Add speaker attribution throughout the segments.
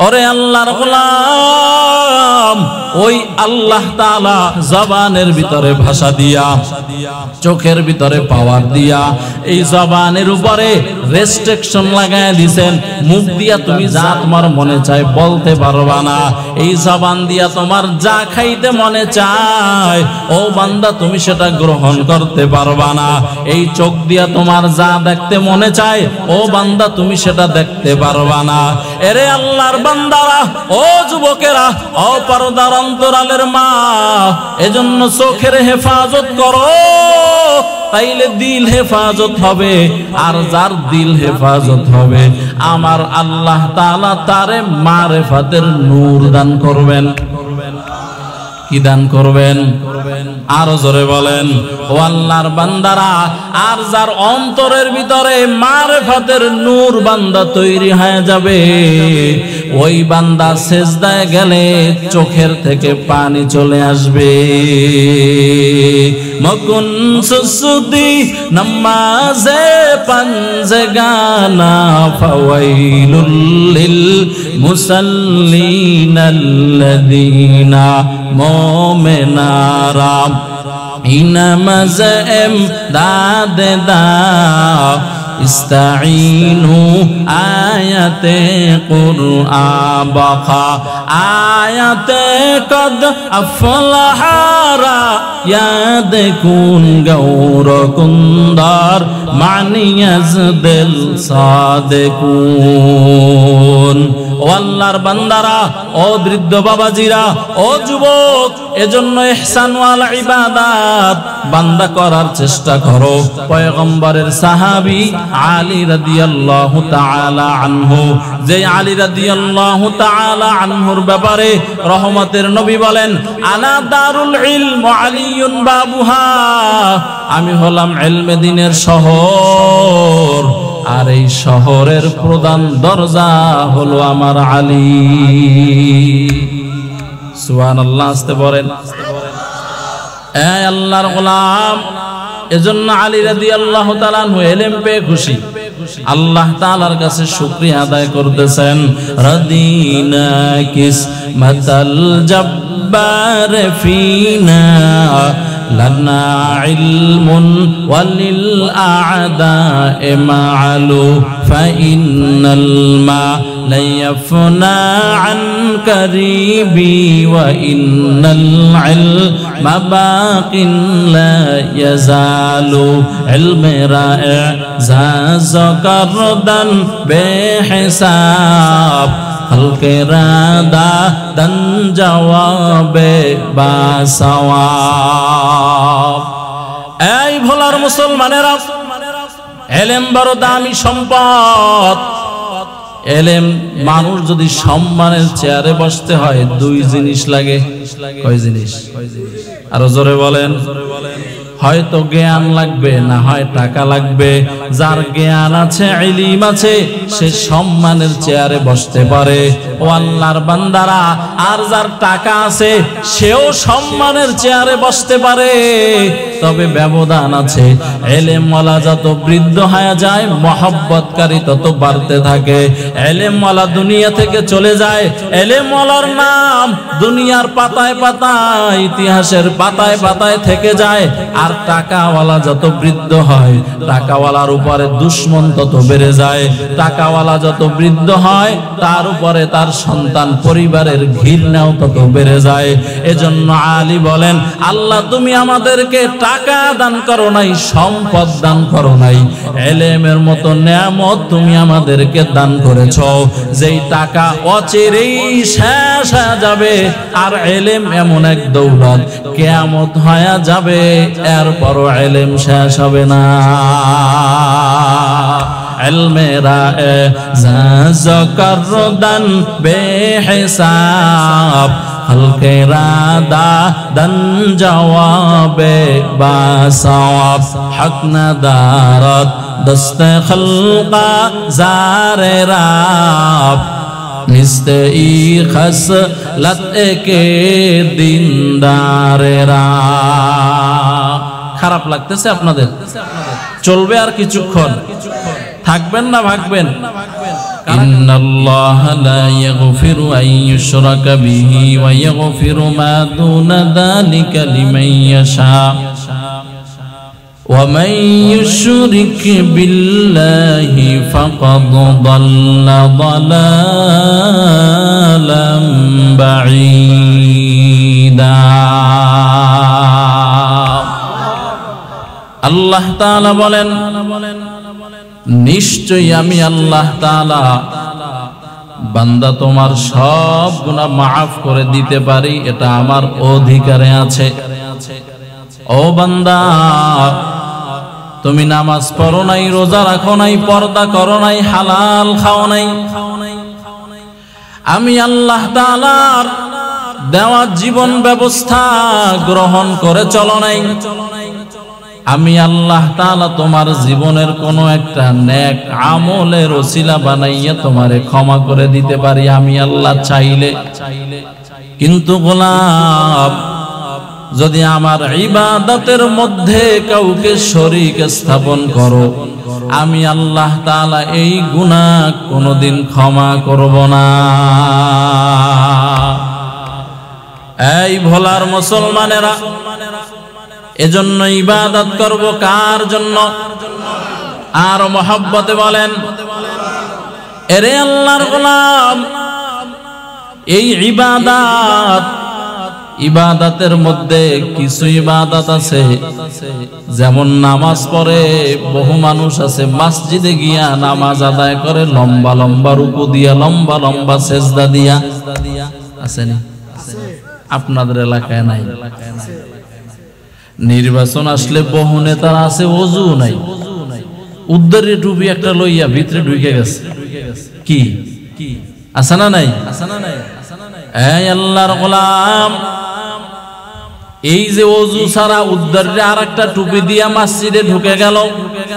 Speaker 1: ওরে আল্লাহর গোলাম, ওই আল্লাহ তাআলা জবানের ভিতরে ভাষা দিয়া, চোখের ভিতরে পাওয়ার দিয়া, এই জবানের উপরে রেস্ট্রিকশন লাগায় দিয়েছেন। মুখ দিয়া তুমি যা তোমার মনে চায় বলতে পারবা না। এই জবান দিয়া তোমার যা খাইতে মনে চায় ও বান্দা তুমি সেটা গ্রহণ করতে পারবা না। এই চোখ দিয়া তোমার যা দেখতে মনে চায় ও বান্দা তুমি সেটা দেখতে পারবা না। এরে আল্লাহর বান্দারা, ও যুবকেরা, ও পর্দার অন্তরালের মা, এজন্য চোখের হেফাজত করো, তাইলে দিল হেফাজত হবে। আর যার দিল হেফাজত হবে আমার আল্লাহ তাআলা তারে মারিফাতের নূর দান করবেন। কি দান করবেন? আরো জোরে বলেন। ও আল্লাহর বান্দারা, আর যার অন্তরের ভিতরে মারিফাতের নূর বান্দা তৈরি হয়ে যাবে, ওই বান্দা সেজদায় গেলে চোখের থেকে পানি চলে আসবে। মকুন সুসুদি নামাজে পাঞ্জগানা ফাওয়াইলুল লিল মুসাল্লিনাল্লাযীনা মোমেনারা ইনামাজেম দাদে দা ইস্তাঈনু আয়াতে কুরআন বাকা আয়াতে কদ আফলাহারা ইয়াদ কুন গৌর কুন্দার মানিয়াজ দিল সাদেকুন। ও আল্লাহর বান্দারা, ও বৃদ্ধ বাবাজিরা, ও যুবক, এজন্য ইহসান ওয়াল ইবাদাত বান্দা করার চেষ্টা করো। পয়গম্বরের সাহাবী আলী রাদিয়াল্লাহু তাআলা আনহু, যে আলী রাদিয়াল্লাহু তাআলা আনহুর ব্যাপারে রহমতের নবী বলেন, আনা দারুল ইলম আলিয়ুন বাবুহা, আমি হলাম ইলমে দ্বীনের শহর, আর এই শহরের প্রধান দরজা হলো আমার আলী। সুবহানাল্লাহ, আসতে বলেন। এ আল্লাহর গোলাম, এজন্য আলী রাদিয়াল্লাহু তাআলা আনহু ইলম পেয়ে খুশি, আল্লাহ তাআলার কাছে শুকরিয়া আদায় করতেছেন। রাদিনা কিসমাতাল জব্বার ফিনা লানা ইলমুন ওয়ালিল আ'দা'i মা'লু ফাইন্নাল মা লা ইয়াফনা আন কারিবি ওয়া ইন্নাল ইলমা বাকিন লা ইয়াজালু ইলমেরা ইজাজ করদান বেহিসাব হলকেরা দান জবাবে বাসওয়াব। এই ভোলার মুসলমানেরা, ইলম বড় দামি সম্পদ। ইলম, মানুষ যদি সম্মানের চেয়ারে বসতে হয় দুই জিনিস লাগে। কয় জিনিস? আরো জোরে বলেন। হয়তো জ্ঞান লাগবে, না হয় টাকা লাগবে। যার জ্ঞান আছে, ইলম আছে, সে সম্মানের চেয়ারে বসতে পারে। ও আল্লাহর বান্দারা, আর যার টাকা আছে সেও সম্মানের চেয়ারে বসতে পারে। তবে ব্যবধান আছে। ইলমওয়ালা যত বৃদ্ধ হয়ে যায়, মহব্বতকারী তত বাড়তে থাকে। ইলমওয়ালা দুনিয়া থেকে চলে যায়, ইলমওয়ালার নাম দুনিয়ার পাতায় পাতায়, ইতিহাসের পাতায় পাতায় থেকে যায়। আর টাকাওয়ালা যত বৃদ্ধ হয়, টাকাওয়ালার উপরে দুশ্মন তত বেড়ে যায়। টাকাওয়ালা যত বৃদ্ধ হয়, তার উপরে তার সন্তান পরিবারের ঘৃণাও তত বেড়ে যায়। এজন্য আলী বলেন, আল্লাহ তুমি আমাদেরকে টাকা দান করো নাই, সম্পদ দান করো নাই, ইলমের মতো নিয়ামত তুমি আমাদেরকে দান করেছো, যেই টাকা অচিরেই শেষ হয়ে যাবে। আর ইলম এমন এক দৌলত, কিয়ামত হয়ে যাবে, এরপরও ইলম শেষ হবে না। ইলমেরা ইজাজ করদান বেহিসাব হলকেরা দান জওয়াবে বাসওয়াব হক নাদারত দস্তে খলকা জারে রাব নিস্তে ই খসলত একে দিনদারেরা। খারাপ লাগতেছে আপনাদের? চলবে আর কিছুক্ষণ? থাকবেন না ভাগবেন? ইন্নাল্লাহা লা ইয়াগফিরু আন ইউশরাকা বিহি ওয়া ইয়াগফিরু মা দুনা যালিকা লিমান ইয়াশা ওয়া মান ইউশরিক বিল্লাহি ফাকাদ দাল্লা দালালাম বাঈদা। আল্লাহ তাআলা বলেন, নিশ্চয়ই আমি আল্লাহ তাআলা বান্দা তোমার সব গুনাহ মাফ করে দিতে পারি, এটা আমার অধিকারে আছে। ও বান্দা, তুমি নামাজ পড়ো নাই, রোজা রাখো নাই, পর্দা করো নাই, হালাল খাও নাই, আমি আল্লাহ তাআলার দেওয়া জীবন ব্যবস্থা গ্রহণ করে চলো নাই, আমি আল্লাহ তাআলা তোমার জীবনের কোনো একটা নেক আমলের ওসিলা বানাইয়া তোমারে ক্ষমা করে দিতে পারি আমি আল্লাহ চাইলে। কিন্তু গোলাম, যদি আমার ইবাদতের মধ্যে কাউকে শরীক স্থাপন করো, আমি আল্লাহ তাআলা এই গুনাহ কোনোদিন ক্ষমা করব না। এই ভোলার মুসলমানেরা, এজন্য ইবাদত করব কার জন্য? আর মহব্বতে বলেন, এরে আল্লাহর গোলাম, এই ইবাদতের মধ্যে কিছু ইবাদত আছে, যেমন নামাজ পড়ে বহু মানুষ আছে মসজিদে গিয়া নামাজ আদায় করে লম্বা লম্বা রুকু দিয়া, লম্বা লম্বা সেজদা দিয়া, আসেনি? আপনাদের এলাকায় নাই? নির্বাচন আসলে বহু নেতার আছে ওযু নাই, উদ্ধারে টুপি একটা লইয়া ভিতরে ঢুকে গেছে, কি আছে না নাই? এই আল্লাহর গোলাম, এই যে ওযু ছাড়া উদ্ধারে আরেকটা টুপি দিয়া মসজিদে ঢুকে গেল,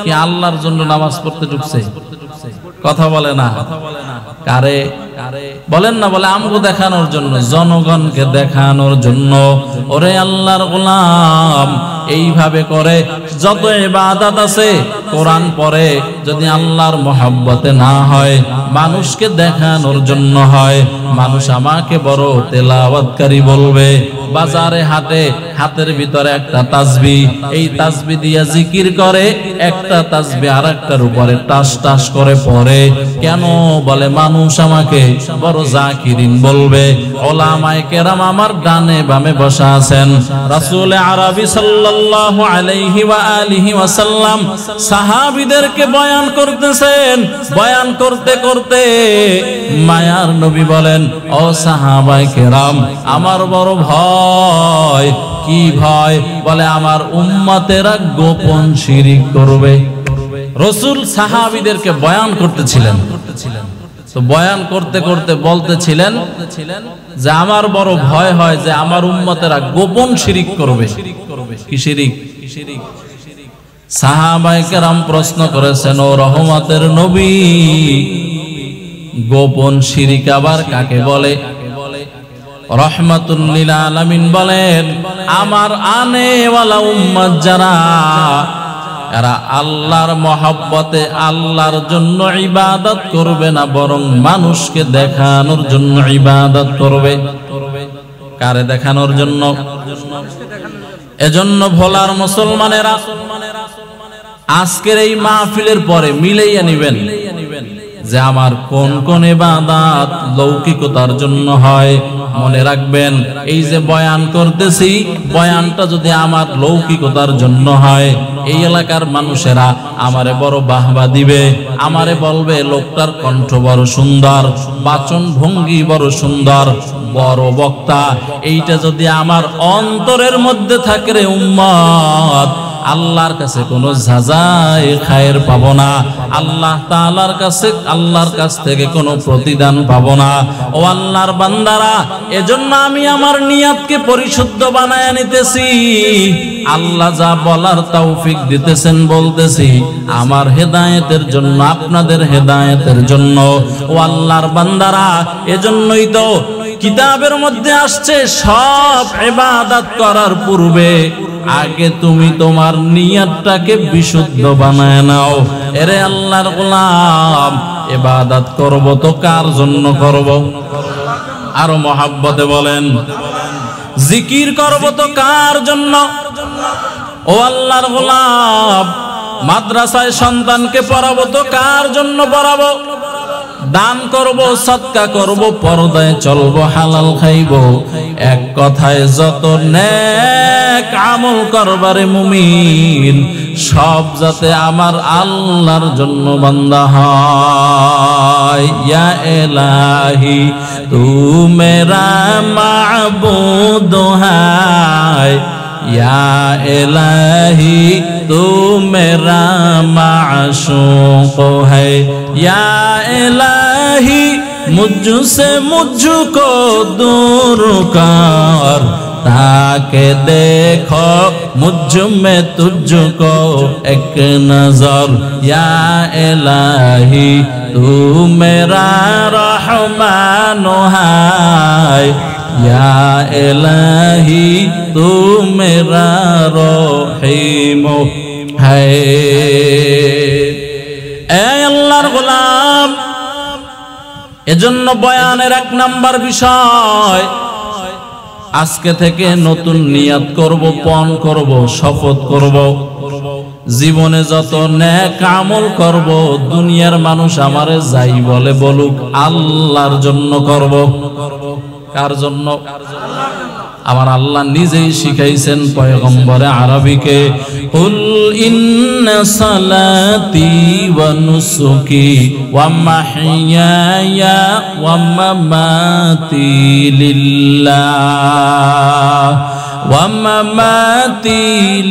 Speaker 1: কি আল্লাহর জন্য নামাজ পড়তে ঢুকছে? কথা বলে না। কারে বলেন না? বলে আমগো দেখানোর জন্য, জনগণকে দেখানোর জন্য। ওরে আল্লাহর গোলাম, এইভাবে করে যত ইবাদত আছে, কোরআন পড়ে যদি আল্লাহর মহব্বতে না হয়, মানুষকে দেখানোর জন্য হয়, মানুষ আমাকে বড় তেলাওয়াতকারী বলবে। বাজারে হাটে হাতের ভিতরে একটা তাসবিহ, এই তাসবিহ দিয়া জিকির করে, একটা তাসবিহ আরেকটার উপরে টাস টাস করে পড়ে। কেন? বলে মানুষ আমাকে বড় জাকিরিন বলবে। উলামায়ে কেরাম আমার ডানে বামে বসা আছেন। রাসূল আরবি সাল্লাল্লাহু আলাইহি ওয়া আলিহি ওয়াসাল্লাম সাহাবীদেরকে বয়ান করতেছেন। বয়ান করতে করতে মায়ার নবী বলেন, ও সাহাবায়ে কেরাম, আমার বড় ভয়। কি ভয়? বলে আমার উম্মতেরা গোপন শিরিক করবে। রাসূল সাহাবীদেরকে বয়ান করতেছিলেন, তো বয়ান করতে করতে বলতেছিলেন যে আমার বড় ভয় হয় যে আমার উম্মতেরা গোপন শিরিক করবে। কি শিরিক? সাহাবায়ে কেরাম প্রশ্ন করেছেন, ও রহমতের নবী, গোপন শিরিক আবার কাকে বলে? রহমাতুল লিল আলামিন বলেন, আমার আনেওয়ালা উম্মত যারা, এরা আল্লাহর মহব্বতে আল্লাহর জন্য ইবাদত করবে না, বরং মানুষকে দেখানোর জন্য ইবাদত করবে। কারে দেখানোর জন্য? এজন্য ভোলার মুসলমানেরা, আজকের এই মাহফিলের পরে মিলাইয়া নিবেন যে আমার কোন কোন ইবাদত লৌকিকতার জন্য হয়। মনে রাখবেন, এই যে বয়ান করতেছি, বয়ানটা যদি আমার লৌকিকতার জন্য হয়, এই এলাকার মানুষেরা আমারে বড় বাহবা দিবে, আমারে বলবে লোকটার কণ্ঠ বড় সুন্দর, বাচন ভঙ্গি বড় সুন্দর, বড় বক্তা। এইটা যদি আমার অন্তরের মধ্যে থাকে রে উম্মত, আল্লাহর কাছে কোনো যাচাই খায়ের পাবো না, আল্লাহ তাআলার কাছে, আল্লাহর কাছ থেকে কোনো প্রতিদান পাবো না। ও আল্লাহর বান্দারা, এজন্য আমি আমার নিয়তকে পরিশুদ্ধ বানায় নিতেছি। আল্লাহ যা বলার তৌফিক দিতেছেন বলতেছি আমার হেদায়েতের জন্য, আপনাদের হেদায়েতের জন্য। ও আল্লাহর বান্দারা, এজন্যই তো কিতাবের মধ্যে আসছে সব ইবাদত করার পূর্বে আগে তুমি তোমার নিয়তটাকে বিশুদ্ধ বানায় নাও। এরে আল্লাহর গোলাম, ইবাদত করব তো কার জন্য করব? আরো মহাব্বতে বলেন, জিকির করব তো কার জন্য? ও আল্লাহর গোলাম, মাদ্রাসায় সন্তানকে পড়াবো তো কার জন্য পড়াবো? দান করব, সদকা করব, পর্দায় চলবো, হালাল খাইব। এক কথায় যত নেক আমল করবারে মুমিন, সব যাতে আমার আল্লাহর জন্য বান্দা হয়। ইয়া ইলাহি তু মেরা মাবুদ হায়, या इलाही तू मेरा माशूक है, या इलाही मुझसे मुझको दूर कर, ताके देखो मुझ में तुझको एक नजर, या इलाही तू मेरा रहमान है, या इलाही तू मेरा रहीम है। ए अल्लाहर गोलाम, এজন্য বয়ানের এক নাম্বার বিষয়, আজকে থেকে নতুন নিয়াত করব, পণ করব, শপথ করব, জীবনে যত নেক আমল করব, দুনিয়ার মানুষ আমারে যাই বলে বলুক, আল্লাহর জন্য করব। কার জন্য? আমার আল্লাহ নিজেই শিখাইছেন পয়গম্বরে আরবিকে, কুল ইন্না সালাতি ওয়া নুসুকি ওয়া মাহইয়ায়া ওয়া মামাতি লিল্লাহ ওয়া মামাতি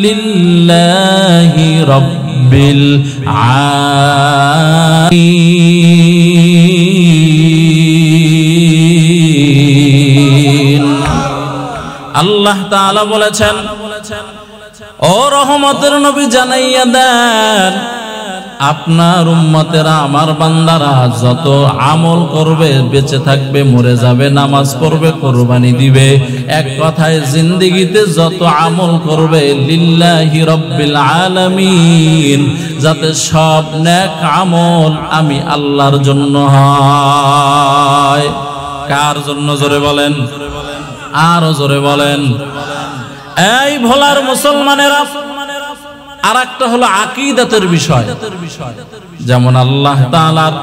Speaker 1: লিল্লাহি রাব্বিল আলামিন। আল্লাহ তাআলা বলেছেন, ও রহমতের নবী জানাইয়া দেন, আপনার উম্মতেরা, আমার বান্দারা যত আমল করবে, বেঁচে থাকবে, মরে যাবে, নামাজ পড়বে, কুরবানি দিবে, এক কথায় জিন্দেগিতে যত আমল করবে, লিল্লাহি রাব্বিল আলামিন, যাতে সব নেক আমল আমি আল্লাহর জন্য হয়। কার জন্য? জোরে বলেন, আরো জোরে বলেন। এই ভোলার মুসলমানেরা, আর একটা হলো আকীদাতের বিষয়। যেমন আল্লাহ তাআলার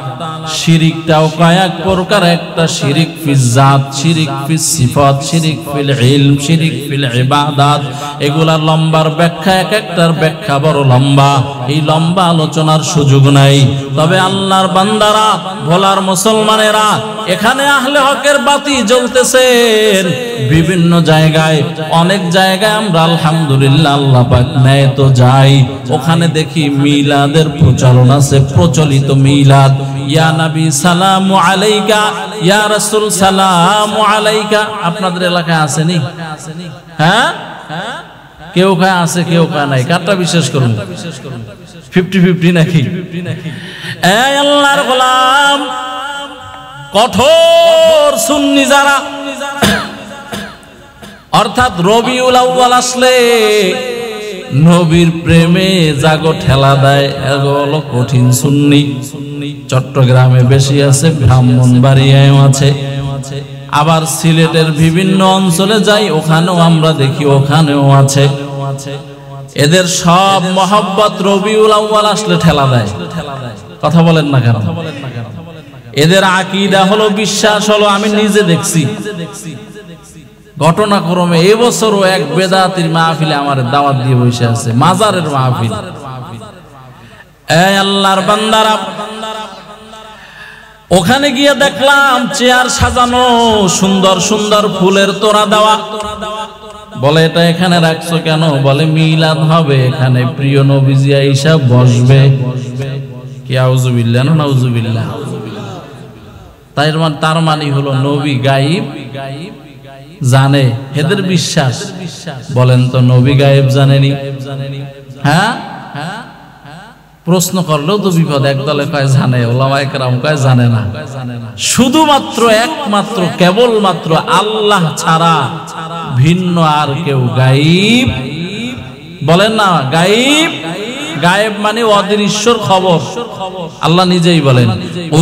Speaker 1: শিরিকটাও কয়েক প্রকার, একটা শিরিক ফিজ জাত, শিরিক ফিজ সিফাত, শিরিক ফিল ইলম, শিরিক ফিল ইবাদাত। এগুলা লম্বার ব্যাখ্যা, এক একটার ব্যাখ্যা বড় লম্বা, এই লম্বা আলোচনার সুযোগ নাই। তবে আল্লাহর বান্দারা, ভোলার মুসলমানেরা, এখানে আহলে হকের বাতি জ্বলতেছেন বিভিন্ন জায়গায়, অনেক জায়গায় আমরা আলহামদুলিল্লাহ আল্লাহ পাক নেয় তো যাই, ওখানে দেখি মিলাদের প্রচলন আছে, প্রচলিত মিলাদ, ইয়া নবী সালামু আলাইকা, ইয়া রাসূল সালামু আলাইকা। আপনাদের এলাকায় আসেনি? হ্যাঁ, কেউ খায় আছে, কেউ খায় নাই। কারটা বিশ্বাস করুন? 50-50 নাকি? এই আল্লাহর গোলাম, কঠোর সুন্নি যারা, অর্থাৎ রবিউল আউয়াল আসলে নবীর প্রেমে জাগো ঠেলা দেয়, এগুলো কঠিন সুন্নি। চট্টগ্রামে বেশি আছে, ব্রাহ্মণবাড়িয়ায়ও আছে, আবার সিলেটের বিভিন্ন অঞ্চলে যাই, ওখানেও আমরা দেখি, ওখানেও আছে। এদের সব মহব্বত রবিউল আউয়াল আসলে ঠেলা দেয়। কথা বলেন না কেন? এদের আকীদা হলো, বিশ্বাস হলো, আমি নিজে দেখছি ঘটনাক্রমে, এবছরও এক বেদাতির মাহফিলে আমার দাওয়াত দিয়ে বসে আছে, মাজারের মাহফিল। এই আল্লাহর বান্দারা, ওখানে গিয়ে দেখলাম চেয়ার সাজানো, সুন্দর সুন্দর ফুলের তোড়া দেওয়া। বলে, এটা এখানে রাখছো কেন? বলে, মিলাদ হবে এখানে, প্রিয় নবীজি আইসা বসবে। কি আউযুবিল্লাহ, নাউযুবিল্লাহ। তার মানে হলো নবী গায়েব জানে, এদের বিশ্বাস। বলেন তো, নবী গায়েব জানেনি? হ্যাঁ, প্রশ্ন করলেও তো বিপদ। একদলে কয় জানে, ওলামায়ে কেরাম কয় জানে না। শুধুমাত্র একমাত্র কেবলমাত্র আল্লাহ ছাড়া ভিন্ন আর কেউ গায়েব বলেন না গায়েব, গায়েব মানে অদৃশ্যর খবর। আল্লাহ নিজেই বলেন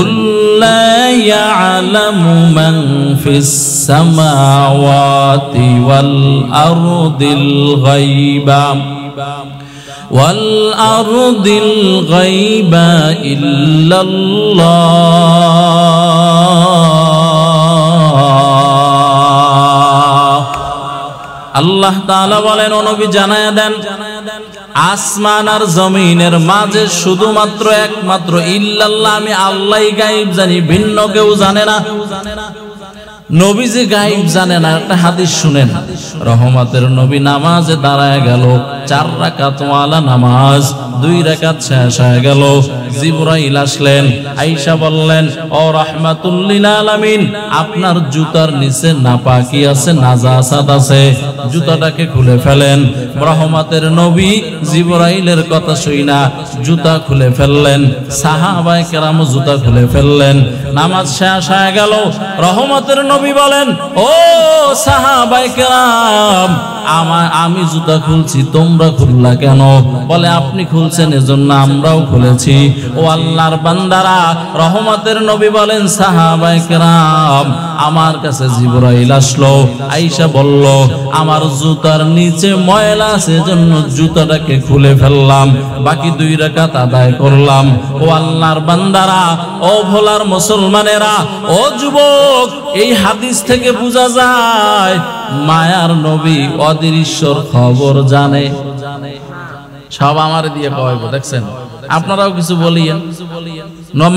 Speaker 1: উল্লা ইয়ালামু মান ফিস সামাওয়াতি ওয়াল আরদিল গায়বা ওয়াল আরদিল গায়বা ইল্লাল্লাহ। আল্লাহ তাআলা বলেন ও নবী জানায়া দেন আসমান আর জমিনের মাঝে শুধুমাত্র একমাত্র ইল্লাল্লাহ আমি আল্লাহই গায়েব জানি, ভিন্ন কেউ জানে না। নবী যে গায়েব জানে না, একটা হাদিস শুনেন। রহমতের নবী নামাজে দাঁড়ায় গেল, 4 রাকাত ওয়ালা নামাজ, 2 রাকাত শেষ হয়ে গেল। জিবরাইল আসলেন, আয়েশা বললেন ও রাহমাতুল লিল আলামিন আপনার জুতার নিচে নাপাকি আছে, নাজাসাত আছে, জুতাটাকে খুলে ফেলেন। রহমতের নবী জিবরাইলের কথা শুইনা জুতা খুলে ফেললেন, সাহাবায়ে কেরাম জুতা খুলে ফেললেন। নামাজ শেষ হয়ে গেল। রহমতের নবী বলেন ও সাহাবায়ে কেরাম আমি জুতা খুলছি, তোমরা খুললা কেন? বলে আপনি খুলছেন এজন্য আমরাও খুলেছি। ও আল্লাহর বান্দারা, রহমতের নবী বলেন সাহাবায়ে কেরাম আমার কাছে জিবরাইল আসলো, আয়েশা বলল আমার জুতার নিচে ময়লা আছে এজন্য জুতাটাকে খুলে ফেললাম, বাকি 2 রাকাত আদায় করলাম। ও আল্লাহর বান্দারা, ও ভোলার মুসলমানেরা, ও যুবক, এই হাদিস থেকে বোঝা যায় মায়ার নবী অদৃশ্যর খবর জানে। সব আমার দিয়ে কইব, দেখছেন? আপনারাও কিছু বলিয়েন।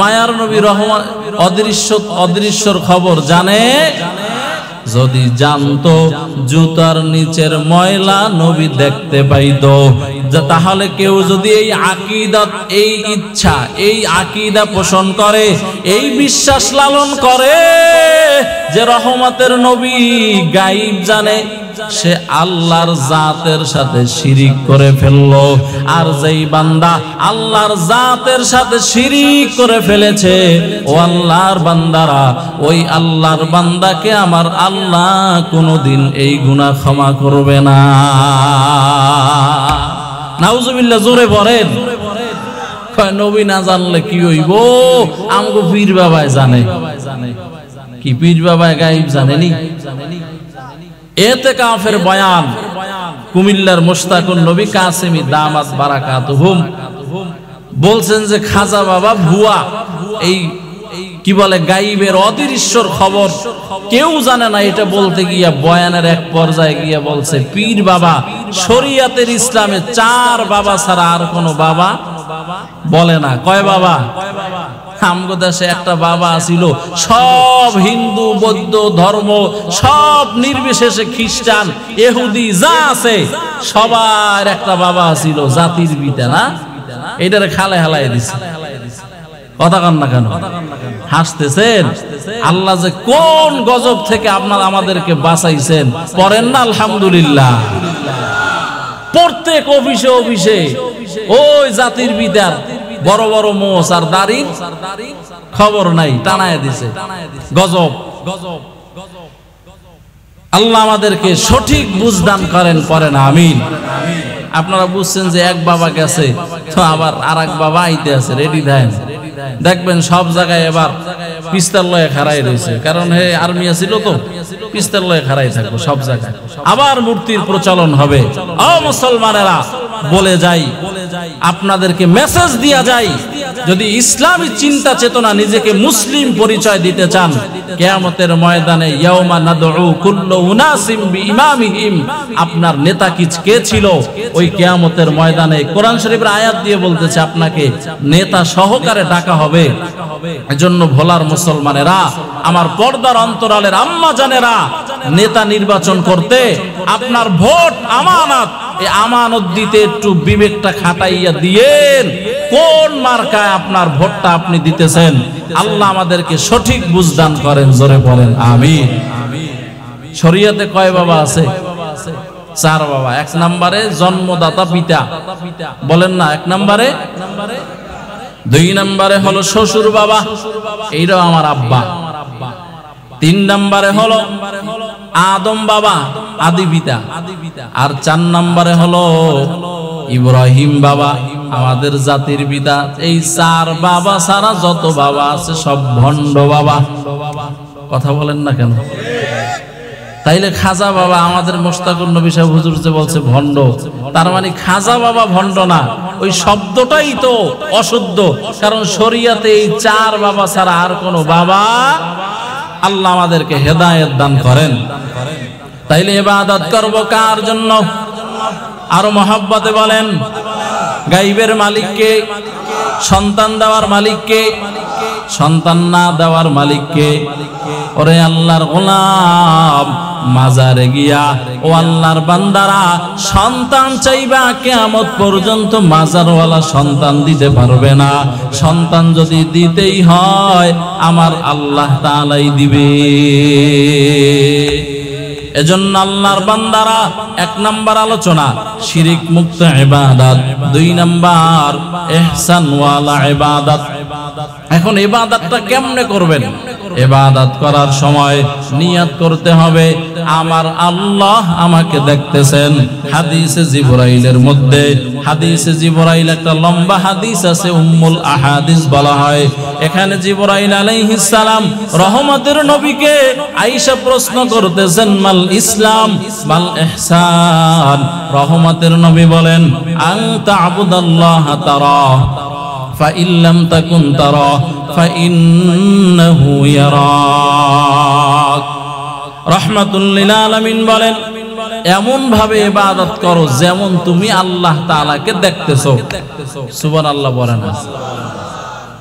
Speaker 1: মায়ার নবী অদৃশ্যর খবর জানে। যদি জানতো জুতার নিচের ময়লা নবী দেখতে পাইতো, তাহলে কেউ যদি এই আকীদা, এই ইচ্ছা, এই আকীদা পোষণ করে, এই বিশ্বাস লালন করে যে রহমতের নবী গায়েব জানে, সে আল্লাহর জাতের সাথে শিরিক করে ফেললো। আর যেই বান্দা আল্লাহর জাতের সাথে শিরিক করে ফেলেছে, ও আল্লাহর বান্দারা, ওই আল্লাহর বান্দাকে আমার আল্লাহ কোনোদিন এই গুনাহ ক্ষমা করবে না। নাউজুবিল্লাহ, জোরে বলেন। নবী না জানলে কি হইব? আমগো পীর বাবায় জানে। কি পীর বাবায় গায়েব জানেনি? এতেকাফের বয়ান কুমিল্লার মুশতাকুন নবী কাসেমি দামাত বারাকাতুহুম বলছেন যে খাজা বাবা ভুয়া, এই কি বলে গায়েবের অদৃশ্যর খবর কেউ জানে না। এটা বলতে গিয়া বয়ানের এক পর্যায়ে গিয়ে বলছে পীর বাবা শরীয়তের ইসলামে 4 বাবা ছাড়া আর কোনো বাবা বলে না। কয় বাবা? আমগো দেশে একটা বাবা ছিল, সব হিন্দু বৌদ্ধ ধর্ম সব নির্বিশেষে, খ্রিস্টান ইহুদি যা আছে সবার একটা বাবা ছিল, জাতির পিতা। না, এটারে খালে হালাই দিছে। কথা কন না কেন? হাসতেছেন? আল্লাহ যে কোন গজব থেকে আমাদেরকে বাঁচাইছেন, পড়েন না আলহামদুলিল্লাহ। প্রত্যেক অফিসে অফিসে ওই জাতির পিতার বড় বড় মোষ আর দাড়ির খবর নাই, টানায় দিছে। গজব। আল্লাহ আমাদেরকে সঠিক বুঝদান করেন, পড়েন আমিন। আপনারা বুঝছেন যে এক বাবা গেছে, তো আবার আর এক বাবা আইতে আছে, রেডি দেন। দেখবেন সব জায়গায় এবার পিস্তল লয়ে খাড়াই রয়েছে, কারণ হে আর্মি ছিল তো, পিস্তল লয়ে খাড়াই থাকবো সব জায়গায়। আবার মূর্তির প্রচলন হবে। ও মুসলমানেরা, বলে যাই, আপনাদেরকে মেসেজ দিয়া যাই, যদি ইসলামী চিন্তা চেতনা নিজেকে মুসলিম পরিচয় দিতে চান, কিয়ামতের ময়দানে ইয়াউমা নাদউ কুল্লু উনাসিম বিইমামিহিম, আপনার নেতা কে ছিল ওই কিয়ামতের ময়দানে কোরআন শরীফের আয়াত দিয়ে বলতেছে আপনাকে নেতা সহকারে ডাকা হবে। এজন্য ভোলার মুসলমানেরা, আমার পর্দার অন্তরালের আম্মা জানেরা, নেতা নির্বাচন করতে আপনার ভোট আমানত, এই আমানত দিতে একটু বিবেকটা খাটাইয়া দিয়েন। কোন মার্কায় আপনার ভোটটা আপনি দিতেছেন, আল্লাহ আমাদেরকে সঠিক বুঝদান করেন, জোরে বলেন আমিন। শরীয়তে কয় বাবা আছে? 4 বাবা। 1 নম্বরে জন্মদাতা পিতা, বলেন না 1 নম্বরে। 2 নম্বরে হলো শ্বশুর বাবা, এইটাও আমার আব্বা। 3 নম্বরে হলো আদম বাবা, আদি পিতা। আর 4 নম্বরে হলো ইব্রাহিম বাবা, আমাদের জাতির পিতা। এই 4 বাবা ছাড়া যত বাবা আছে সব ভণ্ড বাবা। কথা বলেন না কেন? তাইলে খাজা বাবা, আমাদের মোস্তাকুর নবী সাহেব হুজুর যে বলছে ভণ্ড, তার মানে খাজা বাবা ভণ্ড না, ওই শব্দটাই তো অশুদ্ধ। কারণ শরিয়াতে এই 4 বাবা ছাড়া আর কোনো বাবা, আল্লাহ আমাদেরকে হেদায়েত দান করেন। তাইলে ইবাদত করব কার জন্য? আরো মহব্বতে বলেন, গাইবের মালিককে, সন্তান দেওয়ার মালিককে, সন্তান না দেওয়ার মালিককে। ওরে আল্লাহর গোলাম, মাজারে গিয়া ও আল্লাহর বান্দারা সন্তান চাইবা, কিয়ামত পর্যন্ত মাজারওয়ালা সন্তান দিতে পারবে না। সন্তান যদি দিতেই হয় আমার আল্লাহ তাআলাই দিবে। এজন্য আল্লাহর বান্দারা 1 নাম্বার আলোচনা শিরিক মুক্ত ইবাদত, 2 নাম্বার ইহসান ওয়ালা ইবাদত। এখন ইবাদতটা কেমনে করবেন? ইবাদত করার সময় নিয়ত করতে হবে আমার আল্লাহ আমাকে দেখতেছেন। হাদিসে জিবরাইলের মধ্যে, হাদিসে জিবরাইল একটা লম্বা হাদিস আছে, উম্মুল আহাদিস বলা হয়। এখানে জিবরাইল আলাইহিস সালাম রহমতের নবীকে আয়েশা প্রশ্ন করতেছেন, মাল ইসলাম মাল ইহসান। রহমতের নবী বলেন, আনতা আবুদাল্লাহ তারা ফাইন লাম তাকুন তারা ফাইন্নাহু ইয়ারাক। রাহমাতুল লিল আলামিন বলেন, এমন ভাবে ইবাদত করো যেমন তুমি আল্লাহ তাআলাকে দেখতেছো। সুবহানাল্লাহ বলেন।